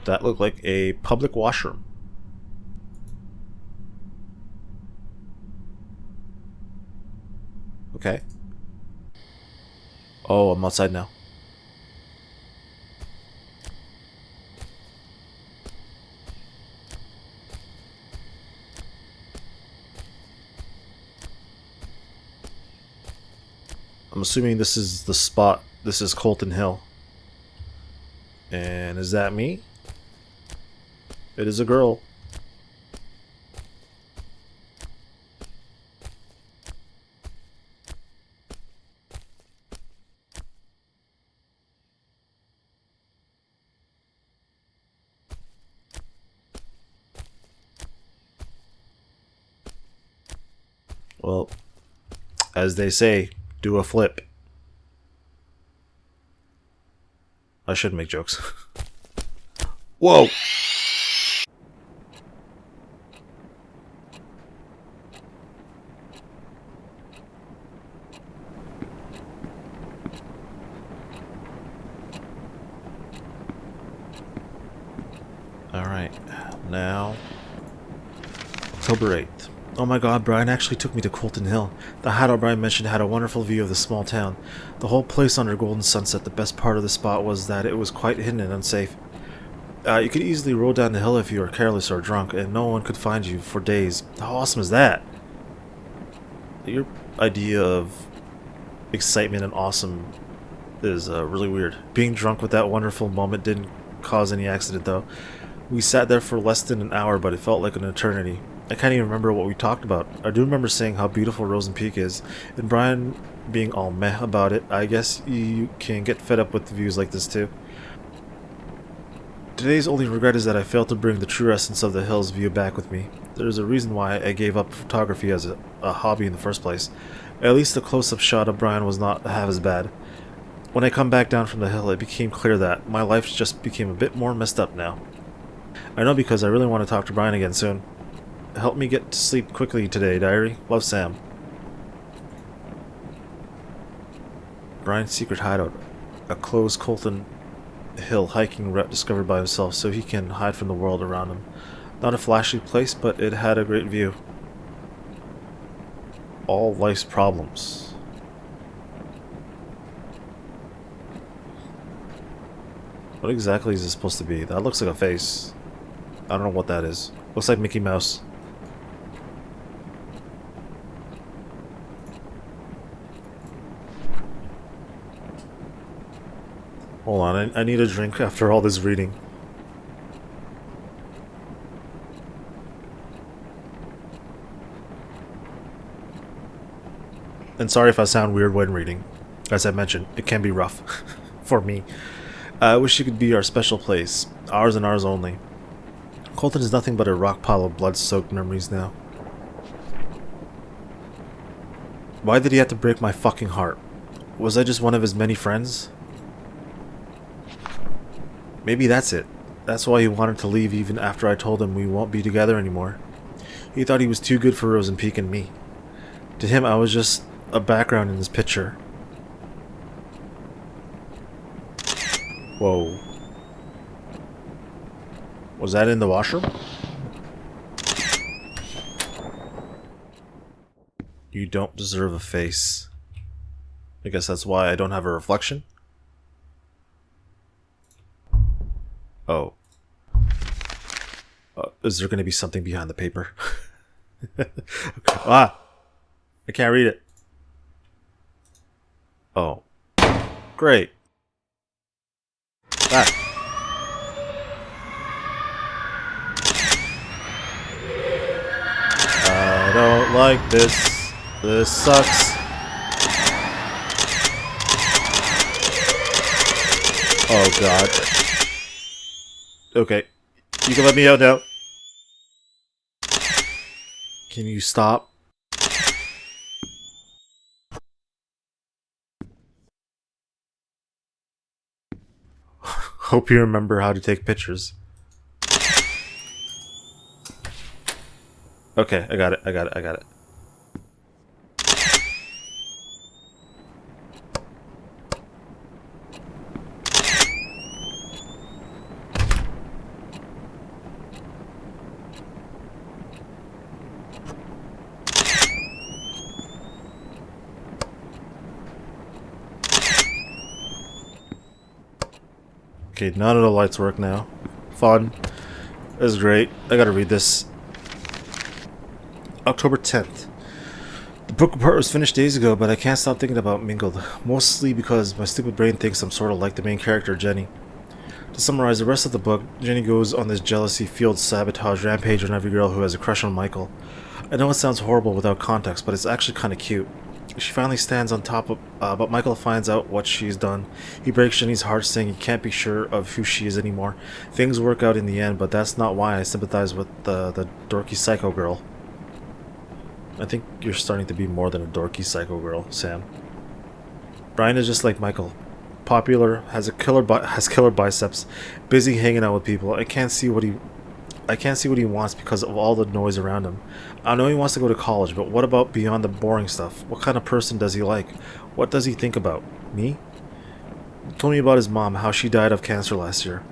S1: That looked like a public washroom. Okay. Oh, I'm outside now. I'm assuming this is the spot. This is Colton Hill. And is that me? It is a girl. Well, as they say, do a flip. I shouldn't make jokes. Whoa! Alright, now October 8th. Oh my god, Brian actually took me to Colton Hill. The hideout Brian mentioned had a wonderful view of the small town. The whole place under golden sunset. The best part of the spot was that it was quite hidden and unsafe. You could easily roll down the hill if you were careless or drunk, and no one could find you for days. How awesome is that? Your idea of excitement and awesome is really weird. Being drunk with that wonderful moment didn't cause any accident, though. We sat there for less than an hour, but it felt like an eternity. I can't even remember what we talked about. I do remember saying how beautiful Rosen Peak is, and Brian being all meh about it. I guess you can get fed up with views like this too. Today's only regret is that I failed to bring the true essence of the hill's view back with me. There's a reason why I gave up photography as a hobby in the first place. At least the close-up shot of Brian was not half as bad. When I come back down from the hill, it became clear that my life just became a bit more messed up now. I know because I really want to talk to Brian again soon. Help me get to sleep quickly today, diary. Love, Sam. Brian's secret hideout. A closed Colton Hill hiking route discovered by himself so he can hide from the world around him. Not a flashy place, but it had a great view. All life's problems. What exactly is this supposed to be? That looks like a face. I don't know what that is. Looks like Mickey Mouse. Hold on, I need a drink after all this reading. And sorry if I sound weird when reading. As I mentioned, it can be rough. For me. I wish it could be our special place. Ours and ours only. Colton is nothing but a rock pile of blood-soaked memories now. Why did he have to break my fucking heart? Was I just one of his many friends? Maybe that's it. That's why he wanted to leave even after I told him we won't be together anymore. He thought he was too good for Rosen Peak and me. To him, I was just a background in this picture. Whoa. Was that in the washroom? You don't deserve a face. I guess that's why I don't have a reflection? Oh. Is there going to be something behind the paper? Okay. Ah! I can't read it. Oh. Great. Ah. I don't like this. This sucks. Oh god. Okay. You can let me out now. Can you stop? Hope you remember how to take pictures. Okay, I got it. Okay, none of the lights work now. Fun. This is great. I gotta read this. October 10th. The book report was finished days ago, but I can't stop thinking about Mingled. Mostly because my stupid brain thinks I'm sort of like the main character, Jenny. To summarize the rest of the book, Jenny goes on this jealousy-fueled sabotage rampage on every girl who has a crush on Michael. I know it sounds horrible without context, but it's actually kind of cute. She finally stands on top of, but Michael finds out what she's done. He breaks Jenny's heart, saying he can't be sure of who she is anymore. Things work out in the end, but that's not why I sympathize with the dorky psycho girl. I think you're starting to be more than a dorky psycho girl, Sam. Brian is just like Michael. Popular, has killer biceps, busy hanging out with people. I can't see what he wants because of all the noise around him. I know he wants to go to college, but what about beyond the boring stuff? What kind of person does he like? What does he think about? Me? He told me about his mom, how she died of cancer last year.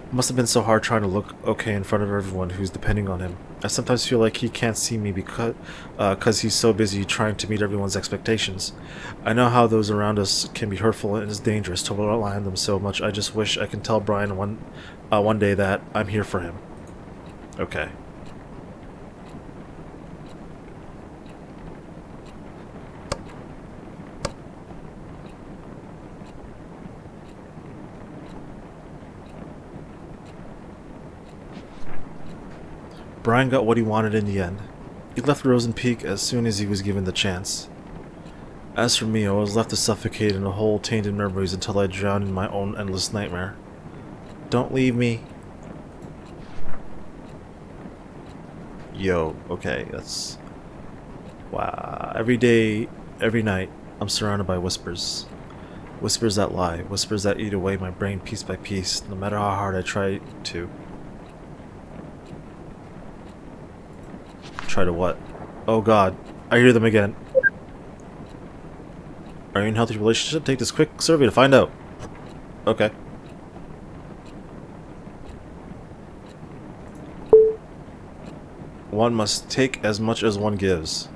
S1: It must have been so hard trying to look okay in front of everyone who's depending on him. I sometimes feel like he can't see me because he's so busy trying to meet everyone's expectations. I know how those around us can be hurtful and it's dangerous to rely on them so much. I just wish I can tell Brian one day that I'm here for him. Okay. Brian got what he wanted in the end. He left Rosen Peak as soon as he was given the chance. As for me, I was left to suffocate in a hole tainted memories until I drowned in my own endless nightmare. Don't leave me. Yo, okay, that's... Wow. Every day, every night, I'm surrounded by whispers. Whispers that lie, whispers that eat away my brain piece by piece, no matter how hard I try to. Try to what? Oh god, I hear them again. Are you in a healthy relationship? Take this quick survey to find out. Okay. One must take as much as one gives.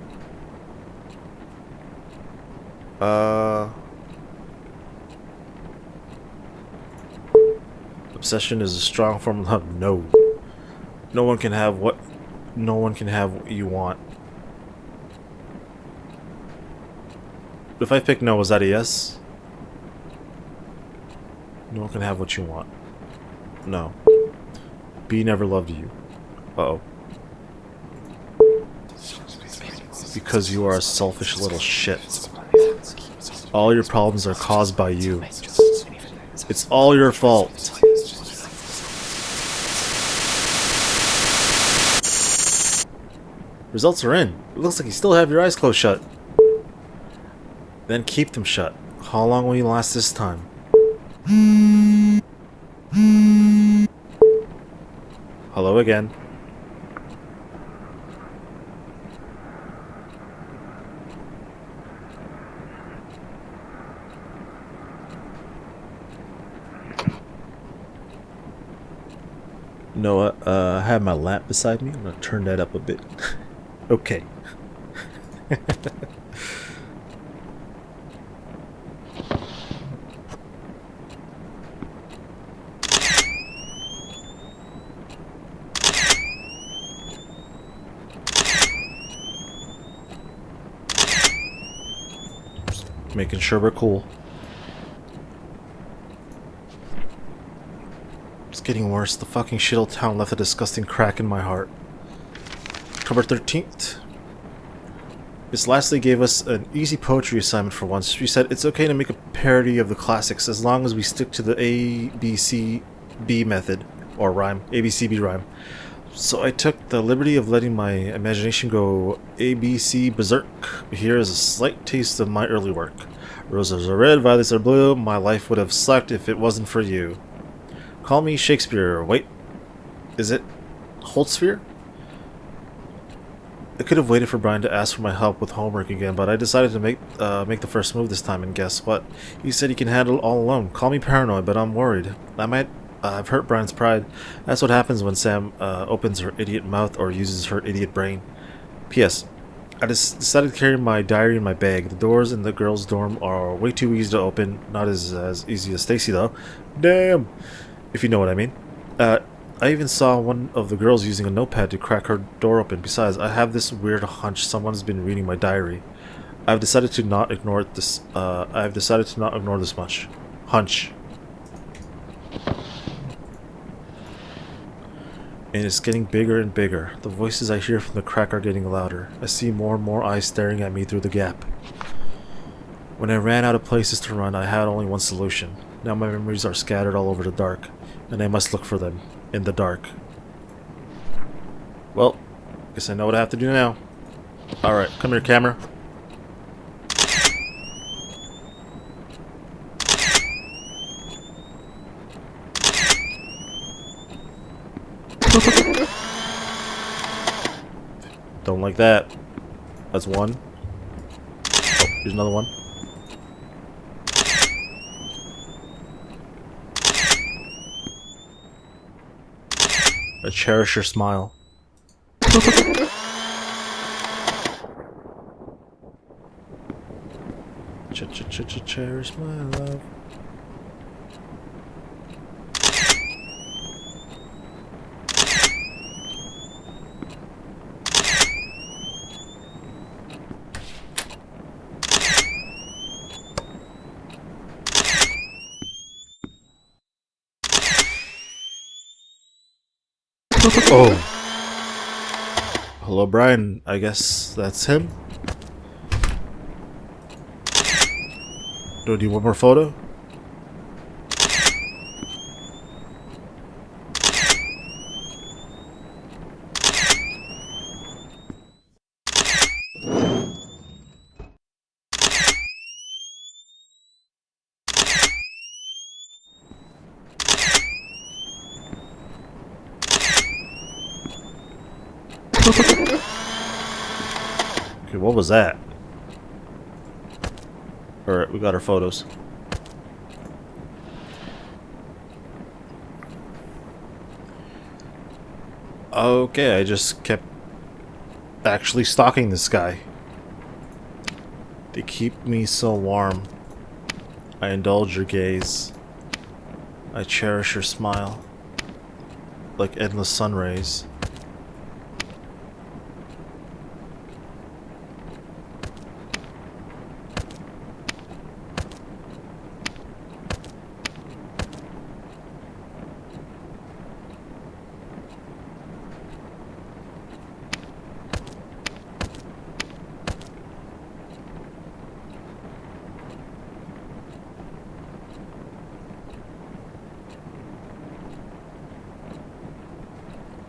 S1: Obsession is a strong form of love. No. No one can have what you want. If I pick no, is that a yes? No one can have what you want. No. B never loved you. Uh-oh. Because you are a selfish little shit. All your problems are caused by you. It's all your fault. Results are in. It looks like you still have your eyes closed shut. Then keep them shut. How long will you last this time? Hello again. Noah, I have my lamp beside me. I'm gonna turn that up a bit. Okay. Making sure we're cool. It's getting worse. The fucking shithole town left a disgusting crack in my heart. October 13th. Miss Lastly gave us an easy poetry assignment for once. She said it's okay to make a parody of the classics as long as we stick to the ABCB method, or rhyme, ABCB rhyme. So I took the liberty of letting my imagination go ABC berserk. Here is a slight taste of my early work. Roses are red, violets are blue. My life would have sucked if it wasn't for you. Call me Shakespeare. Wait, is it Holtzsphere? I could have waited for Brian to ask for my help with homework again, but I decided to make the first move this time, and guess what? He said he can handle it all alone. Call me paranoid, but I'm worried. I might have hurt Brian's pride. That's what happens when Sam opens her idiot mouth or uses her idiot brain. P.S. I just decided to carry my diary in my bag. The doors in the girls' dorm are way too easy to open. Not as easy as Stacy, though. Damn! If you know what I mean. I even saw one of the girls using a notepad to crack her door open. Besides, I have this weird hunch someone's been reading my diary. I've decided to not ignore this. Much. Hunch. And it's getting bigger and bigger. The voices I hear from the crack are getting louder. I see more and more eyes staring at me through the gap. When I ran out of places to run, I had only one solution. Now my memories are scattered all over the dark, and I must look for them in the dark. Well, guess I know what I have to do now. Alright, come here, camera. Don't like that. That's one. Oh, here's another one. I cherish your smile. Cherish my love. Oh. Hello, Brian. I guess that's him. Do you want more photo? Okay, what was that? Alright, we got our photos. Okay, I just kept actually stalking this guy. They keep me so warm. I indulge your gaze. I cherish your smile. Like endless sun rays.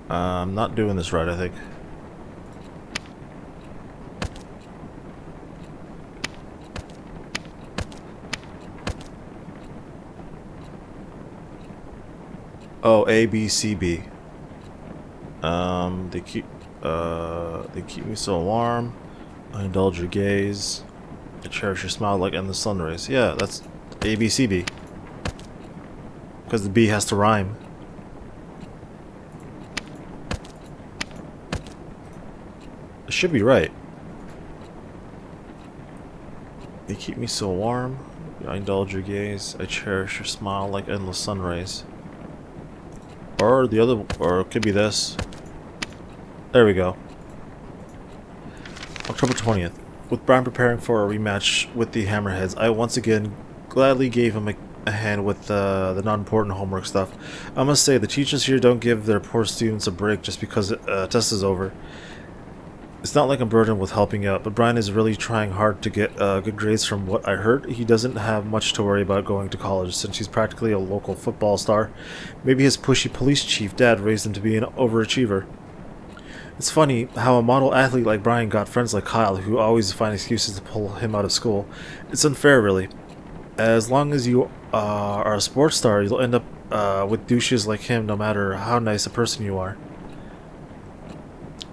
S1: I'm not doing this right, I think. Oh, A, B, C, B. They keep me so warm. I indulge your gaze. I cherish your smile like endless sun rays. Yeah, that's A, B, C, B. Because the B has to rhyme. It should be right. They keep me so warm. I indulge your gaze. I cherish your smile like endless sun rays. Or the other, or it could be this. There we go. October 20th. With Brian preparing for a rematch with the Hammerheads, I once again gladly gave him a hand with the non-important homework stuff. I must say, the teachers here don't give their poor students a break just because a test is over. It's not like I'm burdened with helping out, but Brian is really trying hard to get good grades. From what I heard, he doesn't have much to worry about going to college since he's practically a local football star. Maybe his pushy police chief dad raised him to be an overachiever. It's funny how a model athlete like Brian got friends like Kyle who always find excuses to pull him out of school. It's unfair, really. As long as you are a sports star, you'll end up with douches like him no matter how nice a person you are.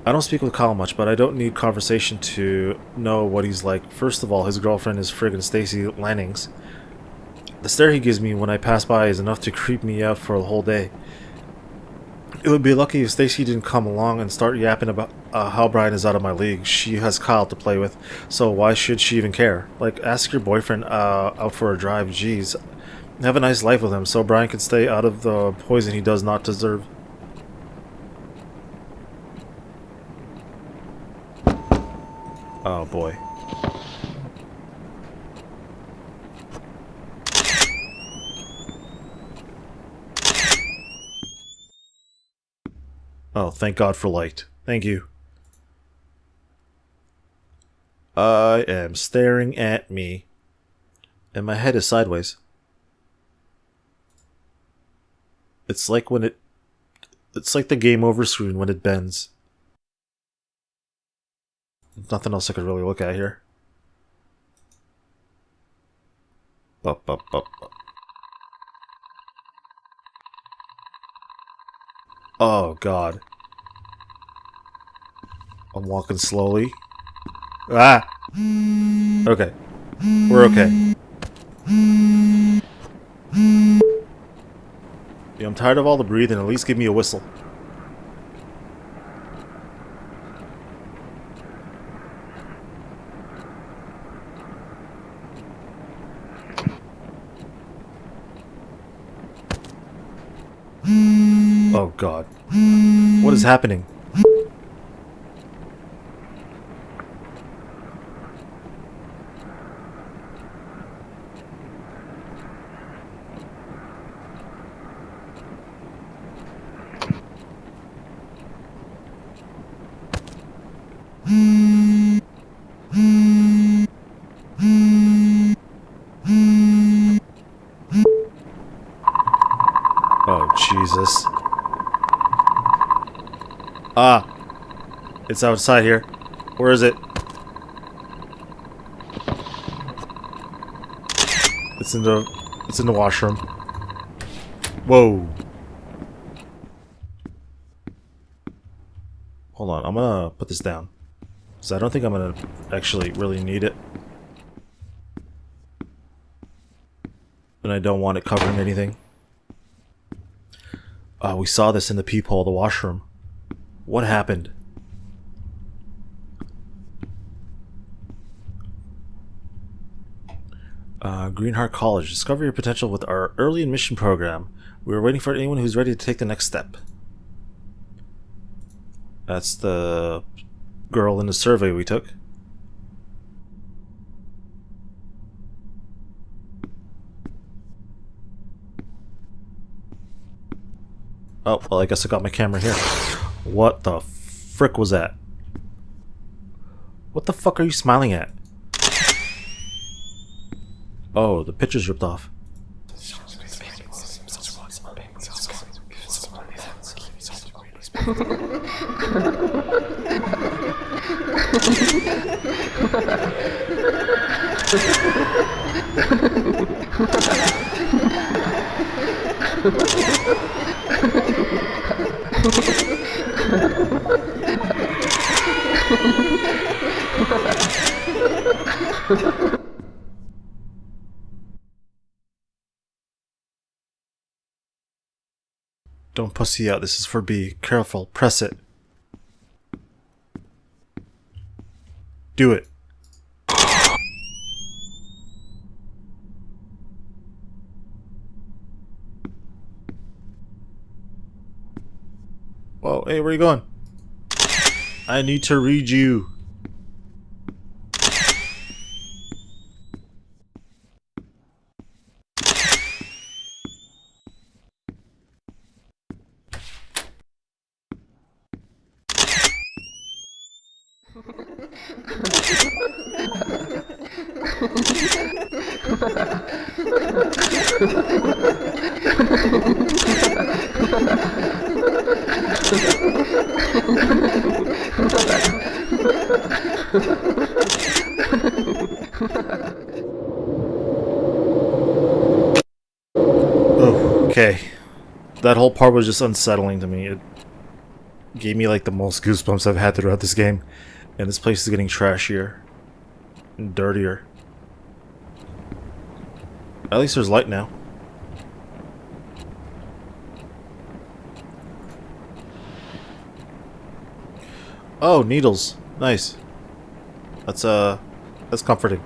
S1: I don't speak with Kyle much, but I don't need conversation to know what he's like. First of all, his girlfriend is friggin' Stacy Lannings. The stare he gives me when I pass by is enough to creep me out for a whole day. It would be lucky if Stacy didn't come along and start yapping about how Brian is out of my league. She has Kyle to play with, so why should she even care? Like, ask your boyfriend out for a drive, jeez. Have a nice life with him so Brian can stay out of the poison he does not deserve. Oh boy. Oh, thank God for light. Thank you. I am staring at me. And my head is sideways. It's like the game over screen when it bends. Nothing else I could really look at here. Bup, bup, bup, bup. Oh God. I'm walking slowly. Ah! Okay. We're okay. Yeah, I'm tired of all the breathing. At least give me a whistle. Oh god. What is happening? Oh, Jesus. Ah! It's outside here. Where is it? It's in the washroom. Whoa. Hold on, I'm gonna put this down. So I don't think I'm gonna actually really need it. And I don't want it covering anything. We saw this in the peephole of the washroom. What happened? Greenheart College. Discover your potential with our early admission program. We are waiting for anyone who's ready to take the next step. That's the girl in the survey we took. Oh, well, I guess I got my camera here. What the frick was that? What the fuck are you smiling at? Oh, the picture's ripped off. Don't pussy out, this is for B. Careful, press it. Do it. Whoa, hey, where are you going? I need to read you. Oh, okay. That whole part was just unsettling to me. It gave me like the most goosebumps I've had throughout this game. And this place is getting trashier and dirtier. At least there's light now. Oh, needles. Nice. That's comforting.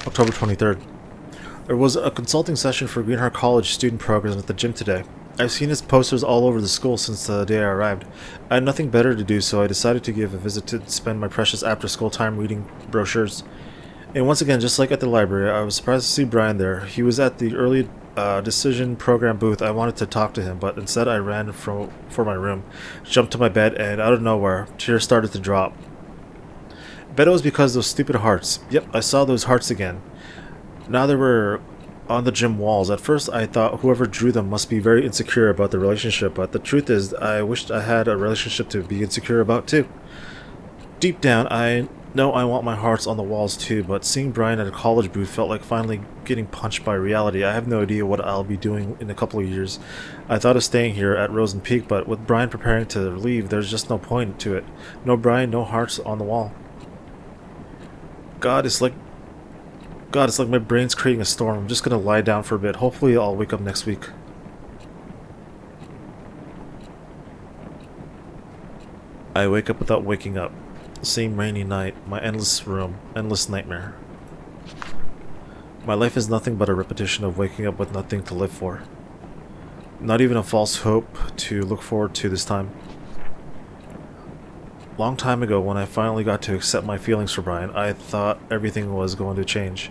S1: October 23rd. There was a consulting session for Greenheart College student programs at the gym today. I've seen its posters all over the school since the day I arrived. I had nothing better to do, so I decided to give a visit to spend my precious after-school time reading brochures. And once again, just like at the library, I was surprised to see Brian there. He was at the early decision program booth. I wanted to talk to him, but instead I ran for my room, jumped to my bed, and out of nowhere, tears started to drop. I bet it was because of those stupid hearts. Yep, I saw those hearts again. Now they were on the gym walls. At first I thought whoever drew them must be very insecure about the relationship, but the truth is I wished I had a relationship to be insecure about too. Deep down, I know I want my hearts on the walls too, but seeing Brian at a college booth felt like finally getting punched by reality. I have no idea what I'll be doing in a couple of years. I thought of staying here at Rosen Peak, but with Brian preparing to leave, there's just no point to it. No Brian, no hearts on the wall. God, it's like my brain's creating a storm. I'm just gonna lie down for a bit. Hopefully I'll wake up next week. I wake up without waking up. The same rainy night, my endless room, endless nightmare. My life is nothing but a repetition of waking up with nothing to live for. Not even a false hope to look forward to this time. Long time ago, when I finally got to accept my feelings for Brian, I thought everything was going to change.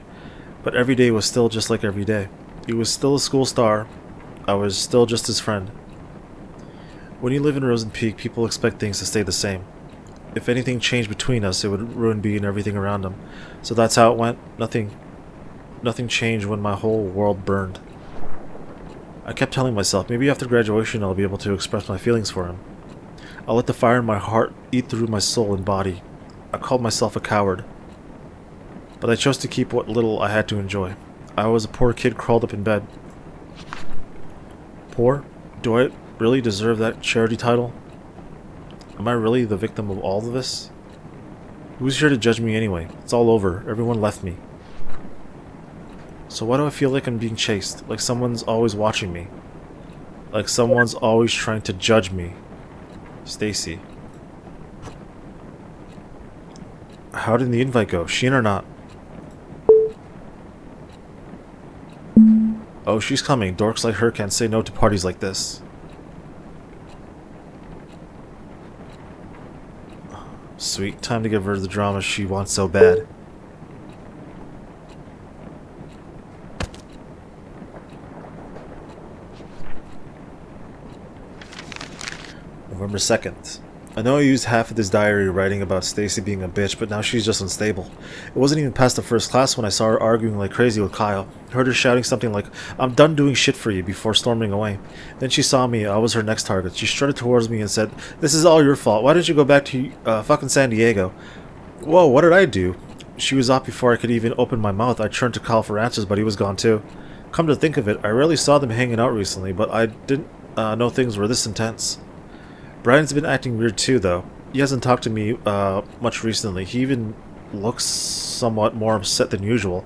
S1: But every day was still just like every day. He was still a school star. I was still just his friend. When you live in Rosen Peak, people expect things to stay the same. If anything changed between us, it would ruin B and everything around him. So that's how it went. Nothing changed when my whole world burned. I kept telling myself, maybe after graduation I'll be able to express my feelings for him. I'll let the fire in my heart eat through my soul and body. I called myself a coward. But I chose to keep what little I had to enjoy. I was a poor kid crawled up in bed. Poor? Do I really deserve that charity title? Am I really the victim of all of this? Who's here to judge me anyway? It's all over. Everyone left me. So why do I feel like I'm being chased? Like someone's always watching me? Like someone's always trying to judge me? Stacy. How did the invite go? She in or not? Oh, she's coming. Dorks like her can't say no to parties like this. Sweet. Time to give her the drama she wants so bad. November 2nd. I know I used half of this diary writing about Stacy being a bitch, but now she's just unstable. It wasn't even past the first class when I saw her arguing like crazy with Kyle. I heard her shouting something like, "I'm done doing shit for you," before storming away. Then she saw me. I was her next target. She strutted towards me and said, "This is all your fault. Why didn't you go back to fucking San Diego?" Whoa, what did I do? She was off before I could even open my mouth. I turned to Kyle for answers, but he was gone too. Come to think of it, I rarely saw them hanging out recently, but I didn't know things were this intense. Brian's been acting weird too, though. He hasn't talked to me much recently. He even looks somewhat more upset than usual.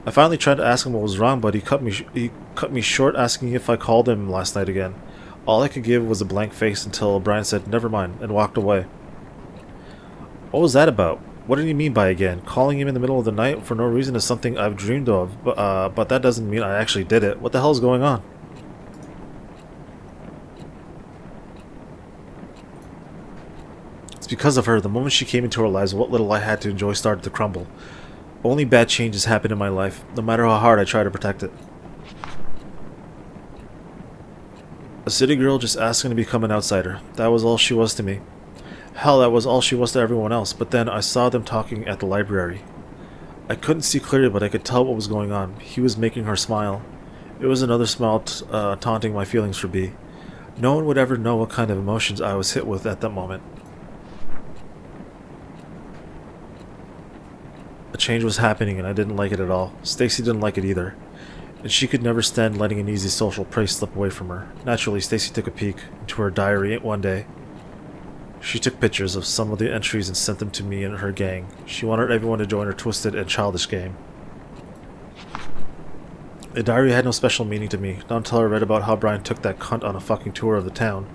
S1: I finally tried to ask him what was wrong, but he cut me short, asking if I called him last night again. All I could give was a blank face until Brian said, "Never mind," and walked away. What was that about? What did he mean by again? Calling him in the middle of the night for no reason is something I've dreamed of, but that doesn't mean I actually did it. What the hell is going on? Because of her, the moment she came into our lives, what little I had to enjoy started to crumble. Only bad changes happen in my life, no matter how hard I try to protect it. A city girl just asking to become an outsider. That was all she was to me. Hell, that was all she was to everyone else, but then I saw them talking at the library. I couldn't see clearly, but I could tell what was going on. He was making her smile. It was another smile taunting my feelings for B. No one would ever know what kind of emotions I was hit with at that moment. A change was happening and I didn't like it at all. Stacy didn't like it either. And she could never stand letting an easy social prey slip away from her. Naturally, Stacy took a peek into her diary one day. She took pictures of some of the entries and sent them to me and her gang. She wanted everyone to join her twisted and childish game. The diary had no special meaning to me, not until I read about how Brian took that cunt on a fucking tour of the town.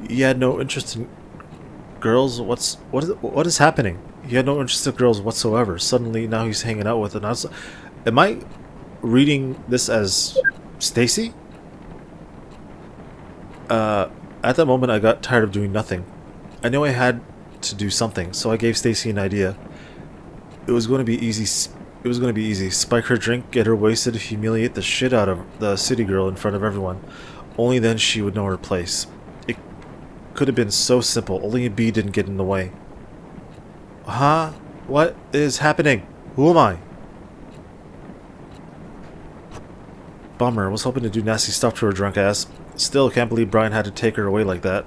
S1: He had no interest in girls. What is happening? He had no interest in girls whatsoever. Suddenly, now he's hanging out with an outside. Am I reading this as Stacy? At that moment, I got tired of doing nothing. I knew I had to do something, so I gave Stacy an idea. It was going to be easy. Spike her drink, get her wasted, humiliate the shit out of the city girl in front of everyone. Only then she would know her place. It could have been so simple. Only a bee didn't get in the way. Huh? What is happening? Who am I? Bummer. I was hoping to do nasty stuff to her drunk ass. Still, can't believe Brian had to take her away like that.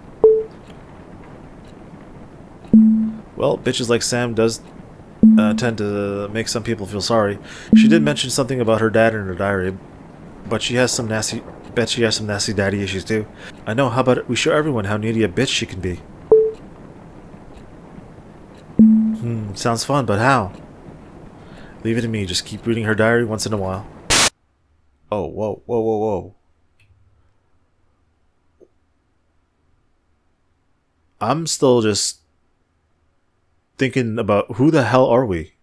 S1: Well, bitches like Sam does tend to make some people feel sorry. She did mention something about her dad in her diary, but she has some nasty daddy issues too. I know. How about we show everyone how needy a bitch she can be? Sounds fun, but how? Leave it to me. Just keep reading her diary once in a while. Oh, whoa, whoa, whoa, whoa. I'm still just thinking about who the hell are we?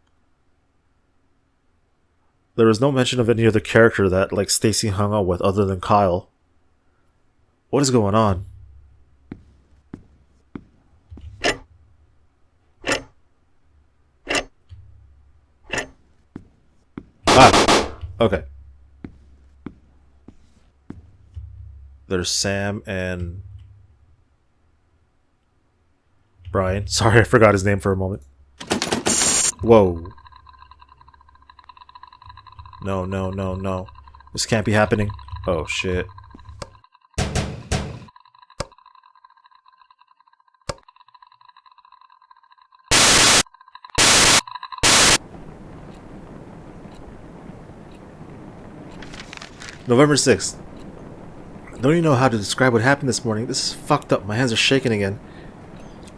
S1: There was no mention of any other character that, like, Stacy hung out with other than Kyle. What is going on? Ah! Okay. There's Sam and Brian. Sorry, I forgot his name for a moment. Whoa. No, no, no, no. This can't be happening. Oh, shit. November 6th. Don't even know how to describe what happened this morning. This is fucked up. My hands are shaking again.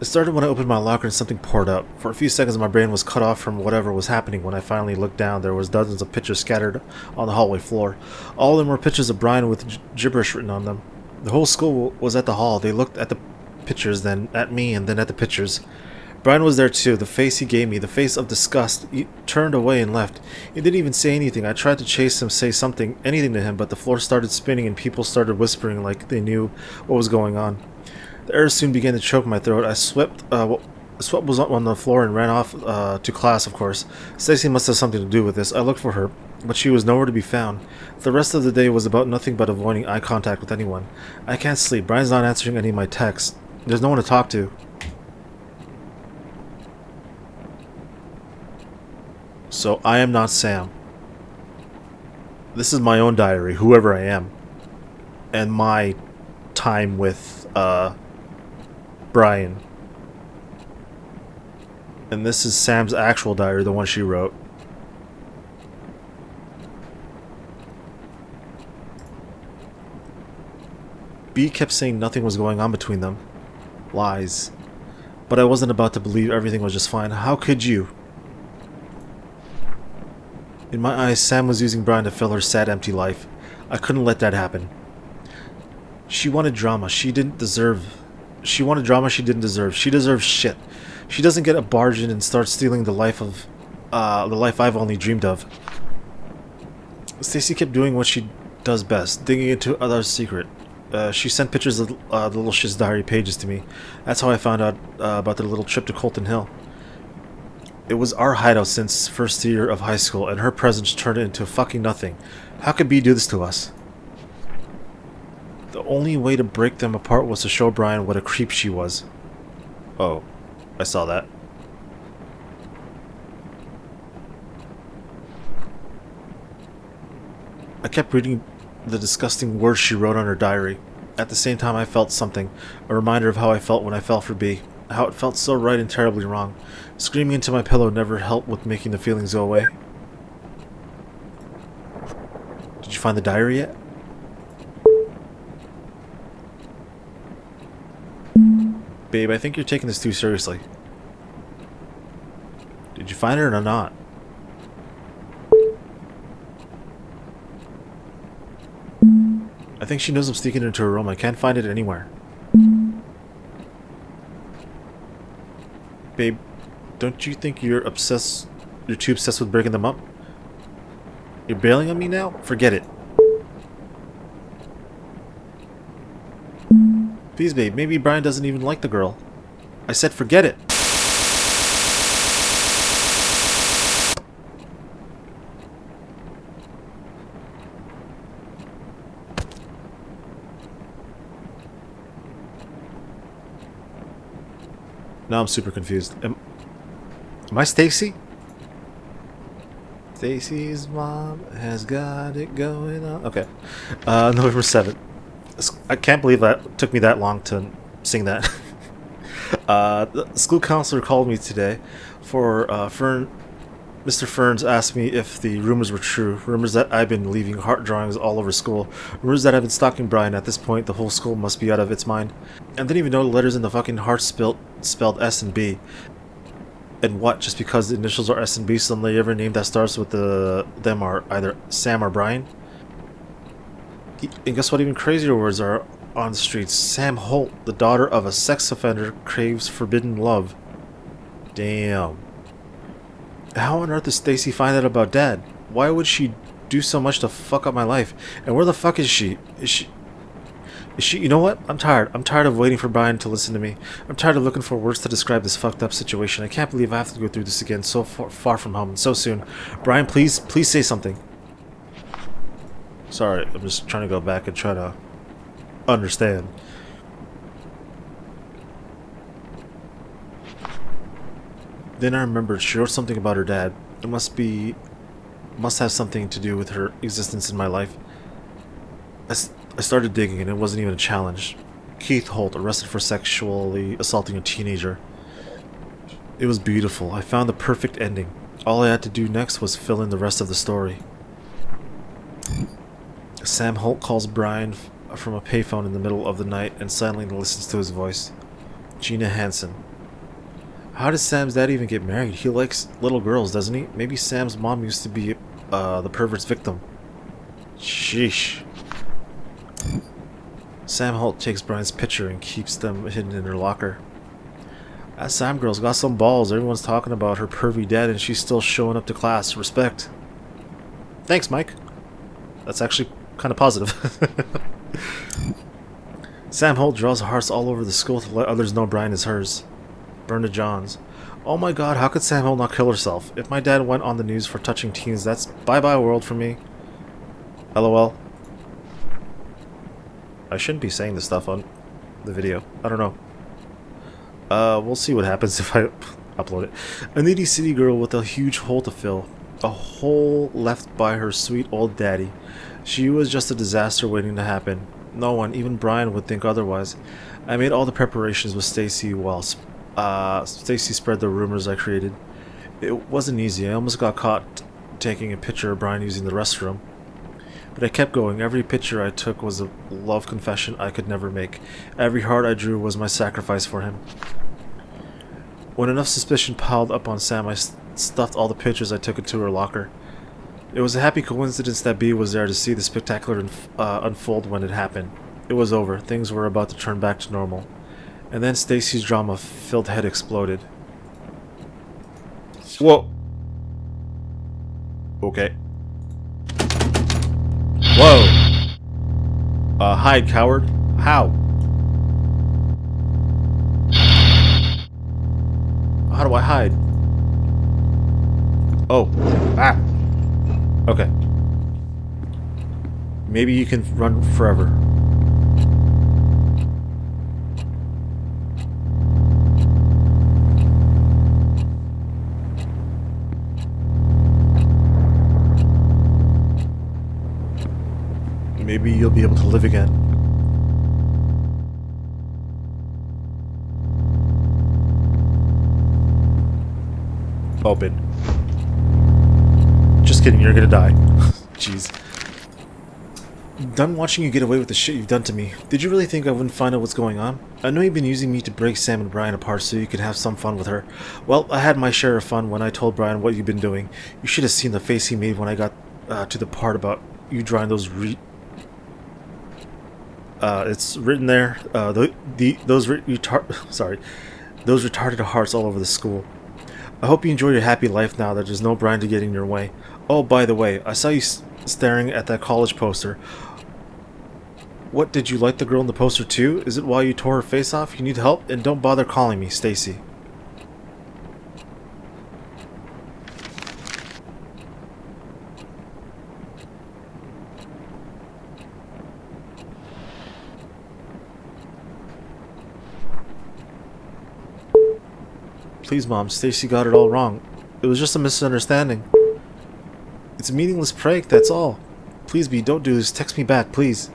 S1: It started when I opened my locker and something poured up. For a few seconds my brain was cut off from whatever was happening. When I finally looked down, there was dozens of pictures scattered on the hallway floor. All of them were pictures of Brian with gibberish written on them. The whole school was at the hall. They looked at the pictures, then at me, and then at the pictures. Brian was there too. The face he gave me, the face of disgust. He turned away and left. He didn't even say anything. I tried to chase him, say something, anything to him, but the floor started spinning and people started whispering like they knew what was going on. The air soon began to choke my throat. I swept. Sweat was on the floor and ran off to class, of course. Stacy must have something to do with this. I looked for her, but she was nowhere to be found. The rest of the day was about nothing but avoiding eye contact with anyone. I can't sleep. Brian's not answering any of my texts. There's no one to talk to. So I am not Sam. This is my own diary, whoever I am. And my time with, Brian. And this is Sam's actual diary, the one she wrote. B kept saying nothing was going on between them. Lies. But I wasn't about to believe everything was just fine. How could you? In my eyes, Sam was using Brian to fill her sad, empty life. I couldn't let that happen. She wanted drama she didn't deserve. She wanted drama she didn't deserve. She deserves shit. She doesn't get a barge in and start stealing the life I've only dreamed of. Stacy kept doing what she does best, digging into others' secret. She sent pictures of the little shit's diary pages to me. That's how I found out about their little trip to Colton Hill. It was our hideout since first year of high school, and her presence turned it into fucking nothing. How could B do this to us? The only way to break them apart was to show Brian what a creep she was. Oh, I saw that. I kept reading the disgusting words she wrote on her diary. At the same time, I felt something, a reminder of how I felt when I fell for B. How it felt so right and terribly wrong. Screaming into my pillow never helped with making the feelings go away. Did you find the diary yet? Babe, I think you're taking this too seriously. Did you find it or not? I think she knows I'm sneaking into her room. I can't find it anywhere. Babe, don't you think you're too obsessed with breaking them up? You're bailing on me now? Forget it. Please, babe, maybe Brian doesn't even like the girl. I said forget it. Now I'm super confused. Am I Stacy? Stacy's mom has got it going on. Okay. November 7th. I can't believe that it took me that long to sing that. The school counselor called me today for Mr. Ferns asked me if the rumors were true. Rumors that I've been leaving heart drawings all over school. Rumors that I've been stalking Brian. At this point, the whole school must be out of its mind. And didn't even know the letters in the fucking heart spelled S and B. And what? Just because the initials are S and B, suddenly every name that starts with them are either Sam or Brian? And guess what? Even crazier words are on the streets. Sam Holt, the daughter of a sex offender, craves forbidden love. Damn. How on earth did Stacy find out about Dad? Why would she do so much to fuck up my life? And where the fuck is she? Is she? You know what? I'm tired. I'm tired of waiting for Brian to listen to me. I'm tired of looking for words to describe this fucked up situation. I can't believe I have to go through this again so far from home and so soon. Brian, please say something. Sorry, I'm just trying to go back and try to understand. Then I remembered she wrote something about her dad. It must have something to do with her existence in my life. I started digging and it wasn't even a challenge. Keith Holt, arrested for sexually assaulting a teenager. It was beautiful. I found the perfect ending. All I had to do next was fill in the rest of the story. Sam Holt calls Brian from a payphone in the middle of the night and silently listens to his voice. Gina Hansen. How does Sam's dad even get married? He likes little girls, doesn't he? Maybe Sam's mom used to be the pervert's victim. Sheesh. Sam Holt takes Brian's picture and keeps them hidden in her locker. That Sam girl's got some balls. Everyone's talking about her pervy dad and she's still showing up to class. Respect. Thanks, Mike. That's actually kind of positive. Sam Holt draws hearts all over the school to let others know Brian is hers. Brenda Johns. Oh my god, how could Sam Holt not kill herself? If my dad went on the news for touching teens, that's bye-bye world for me. LOL. I shouldn't be saying this stuff on the video. I don't know. We'll see what happens if I upload it. A needy city girl with a huge hole to fill. A hole left by her sweet old daddy. She was just a disaster waiting to happen. No one, even Brian, would think otherwise. I made all the preparations with Stacy while Stacy spread the rumors I created. It wasn't easy. I almost got caught taking a picture of Brian using the restroom. But I kept going. Every picture I took was a love confession I could never make. Every heart I drew was my sacrifice for him. When enough suspicion piled up on Sam, I stuffed all the pictures I took into her locker. It was a happy coincidence that Bea was there to see the spectacular unfold when it happened. It was over. Things were about to turn back to normal. And then Stacy's drama-filled head exploded. Whoa. Okay. Whoa. Hide, coward. How? How do I hide? Oh. Ah. Okay. Maybe you can run forever. Maybe you'll be able to live again. Open. Just kidding, you're gonna die. Jeez. Done watching you get away with the shit you've done to me. Did you really think I wouldn't find out what's going on? I know you've been using me to break Sam and Brian apart so you could have some fun with her. Well, I had my share of fun when I told Brian what you've been doing. You should have seen the face he made when I got to the part about you drawing those it's written there, those retarded hearts all over the school. I hope you enjoy your happy life now that there's no Brian to get in your way. Oh, by the way, I saw you staring at that college poster. What, did you like the girl in the poster too? Is it why you tore her face off? You need help? And don't bother calling me, Stacy. Please, Mom, Stacy got it all wrong. It was just a misunderstanding. It's a meaningless prank, that's all. Please, Bea, don't do this. Text me back, please.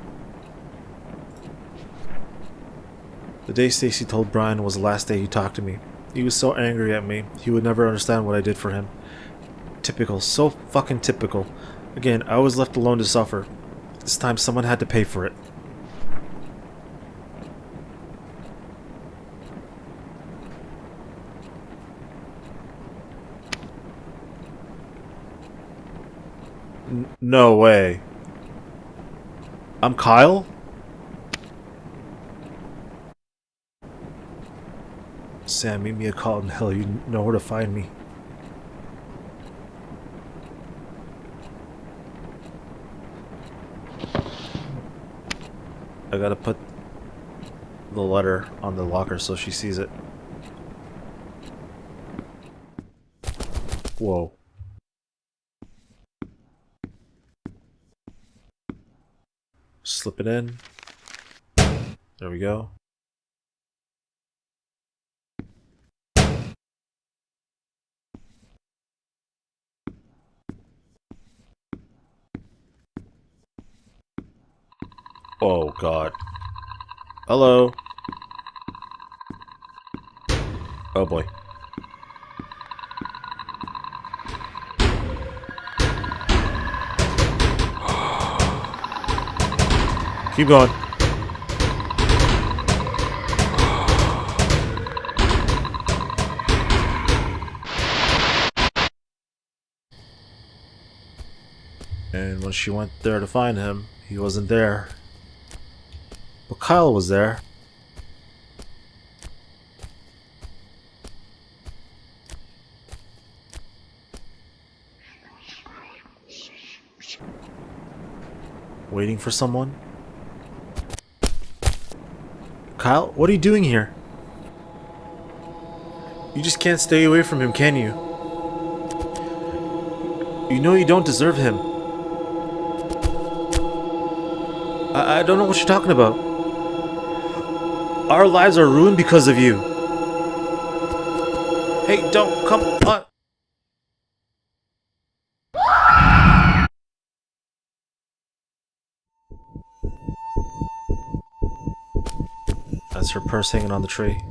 S1: The day Stacy told Brian was the last day he talked to me. He was so angry at me, he would never understand what I did for him. Typical, so fucking typical. Again, I was left alone to suffer. This time someone had to pay for it. No way. I'm Kyle? Sam, meet me a call in hell. You know where to find me. I gotta put the letter on the locker so she sees it. Whoa. Slip it in. There we go. Oh god. Hello. Oh boy. Keep going. And when she went there to find him, he wasn't there. But Kyle was there. Waiting for someone? Kyle, what are you doing here? You just can't stay away from him, can you? You know you don't deserve him. I don't know what you're talking about. Our lives are ruined because of you. Hey, don't come on. That's her purse hanging on the tree.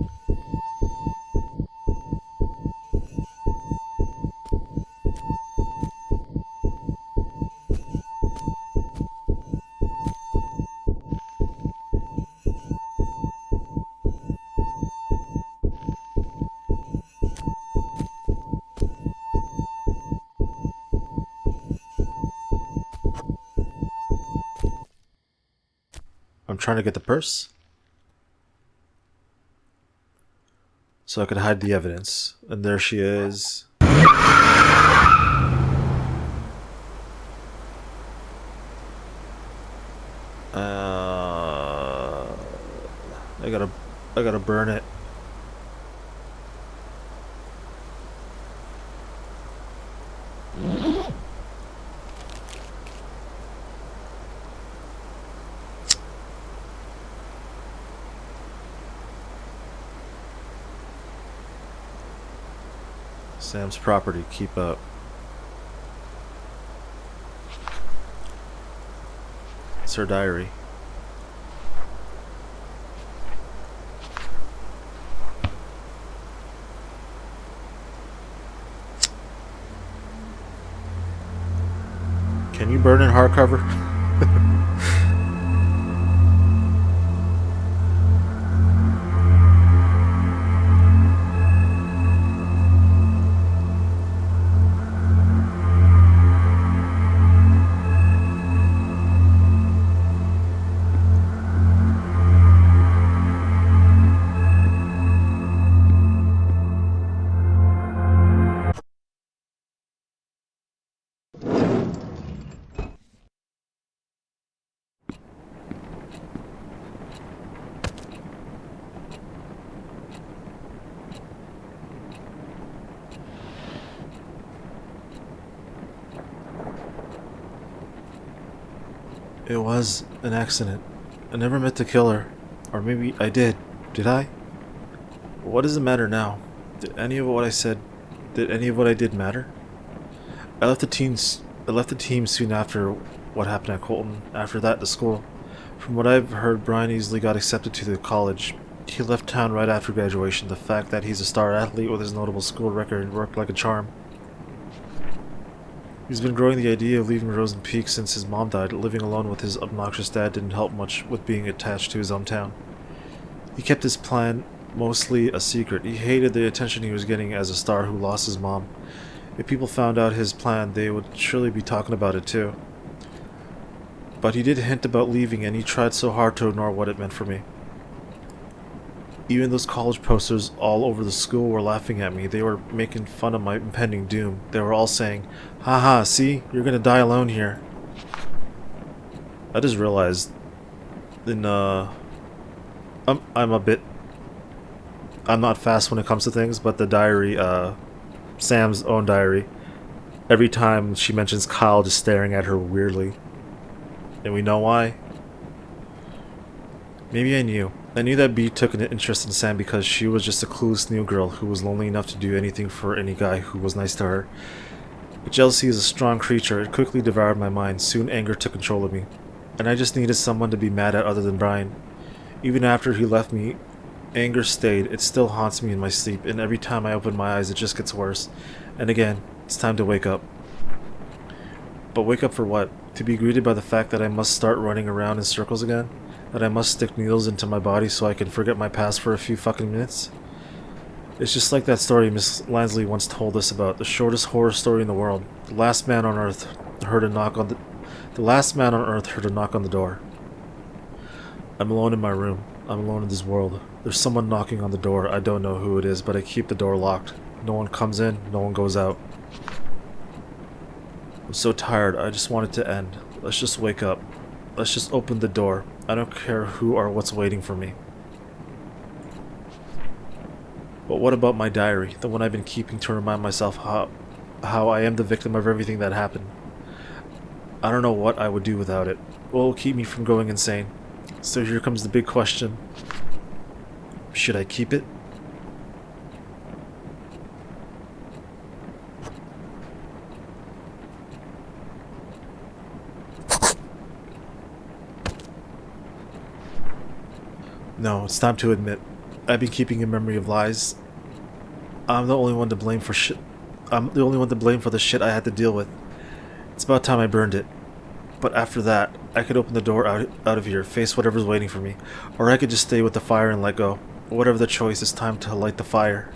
S1: I'm trying to get the purse so I could hide the evidence. And there she is. I gotta burn it. Sam's property, keep up. It's her diary. Can you burn in hardcover? It was an accident. I never meant to kill her. Or maybe I did. Did I? What does it matter now? Did any of what I did matter? I left the team soon after what happened at Colton. After that, the school. From what I've heard, Brian easily got accepted to the college. He left town right after graduation. The fact that he's a star athlete with his notable school record worked like a charm. He's been growing the idea of leaving Rosen Peak since his mom died. Living alone with his obnoxious dad didn't help much with being attached to his hometown. He kept his plan mostly a secret. He hated the attention he was getting as a star who lost his mom. If people found out his plan, they would surely be talking about it too. But he did hint about leaving, and he tried so hard to ignore what it meant for me. Even those college posters all over the school were laughing at me. They were making fun of my impending doom. They were all saying, "Haha, see? You're gonna die alone here." I just realized then I'm a bit. I'm not fast when it comes to things, but the diary, Sam's own diary. Every time she mentions Kyle just staring at her weirdly. And we know why? Maybe I knew. I knew that Bee took an interest in Sam because she was just a clueless new girl who was lonely enough to do anything for any guy who was nice to her. But jealousy is a strong creature. It quickly devoured my mind. Soon anger took control of me. And I just needed someone to be mad at other than Brian. Even after he left me, anger stayed. It still haunts me in my sleep, and every time I open my eyes it just gets worse. And again, it's time to wake up. But wake up for what? To be greeted by the fact that I must start running around in circles again? That I must stick needles into my body so I can forget my past for a few fucking minutes? It's just like that story Miss Lansley once told us about, the shortest horror story in the world. The last man on earth heard a knock on the last man on earth heard a knock on the door. I'm alone in my room. I'm alone in this world. There's someone knocking on the door. I don't know who it is, but I keep the door locked. No one comes in, no one goes out. I'm so tired, I just want it to end. Let's just wake up. Let's just open the door. I don't care who or what's waiting for me. But what about my diary, the one I've been keeping to remind myself how I am the victim of everything that happened? I don't know what I would do without it. What will keep me from going insane? So here comes the big question. Should I keep it? No, it's time to admit. I've been keeping a memory of lies. I'm the only one to blame for shit. I'm the only one to blame for the shit I had to deal with. It's about time I burned it. But after that, I could open the door out of here, face whatever's waiting for me. Or I could just stay with the fire and let go. Whatever the choice, it's time to light the fire.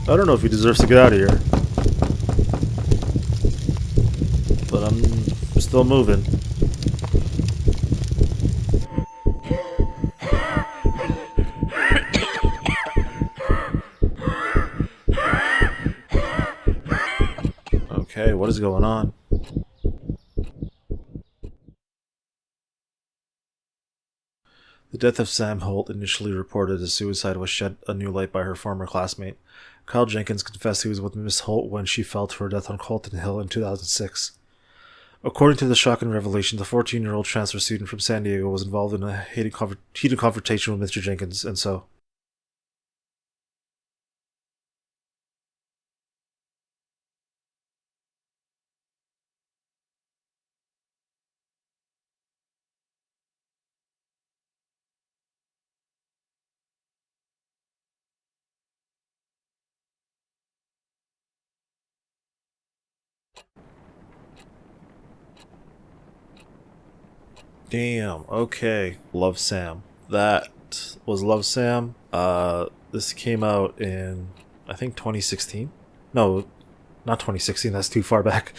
S1: I don't know if he deserves to get out of here. But I'm still moving. Okay, what is going on? The death of Sam Holt, initially reported as suicide, was shed a new light by her former classmate. Kyle Jenkins confessed he was with Miss Holt when she fell to her death on Colton Hill in 2006. According to the shocking revelation, the 14-year-old transfer student from San Diego was involved in a heated confrontation with Mr. Jenkins, and so. Damn, okay. Love Sam. That was Love Sam. This came out in, I think, 2016? No, not 2016, that's too far back.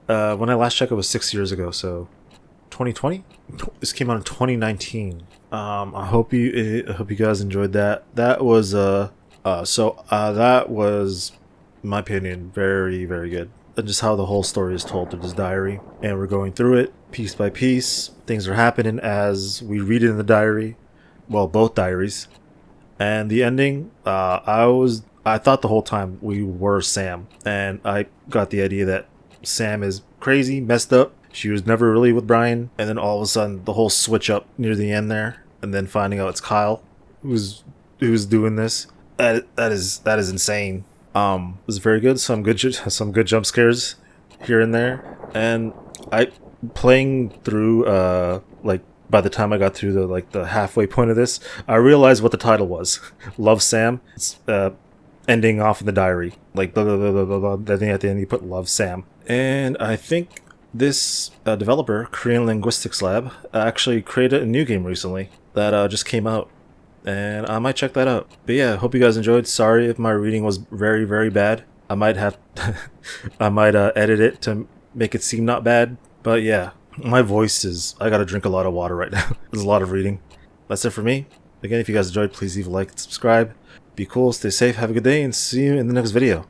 S1: When I last checked, it was 6 years ago, so 2020. This came out in 2019. I hope you guys enjoyed that. That was that was, in my opinion, very very good. And just how the whole story is told through this diary, and we're going through it piece by piece. Things are happening as we read it in the diary. Well, both diaries. And the ending, I thought the whole time we were Sam, and I got the idea that Sam is crazy, messed up. She was never really with Brian, and then all of a sudden the whole switch up near the end there, and then finding out it's Kyle who's doing this. That is insane. It was very good. Some good jump scares here and there, and I playing through like by the time I got through the halfway point of this, I realized what the title was. Love Sam. It's ending off in the diary. Like blah, blah, blah, blah, blah, blah. Then at the end you put Love Sam. And I think this developer, Korean Linguistics Lab, actually created a new game recently that just came out. And I might check that out. But yeah, hope you guys enjoyed. Sorry if my reading was very, very bad. I might have I might edit it to make it seem not bad. But yeah, my voice is... I gotta drink a lot of water right now. There's a lot of reading. That's it for me. Again, if you guys enjoyed, please leave a like and subscribe. Be cool, stay safe, have a good day, and see you in the next video.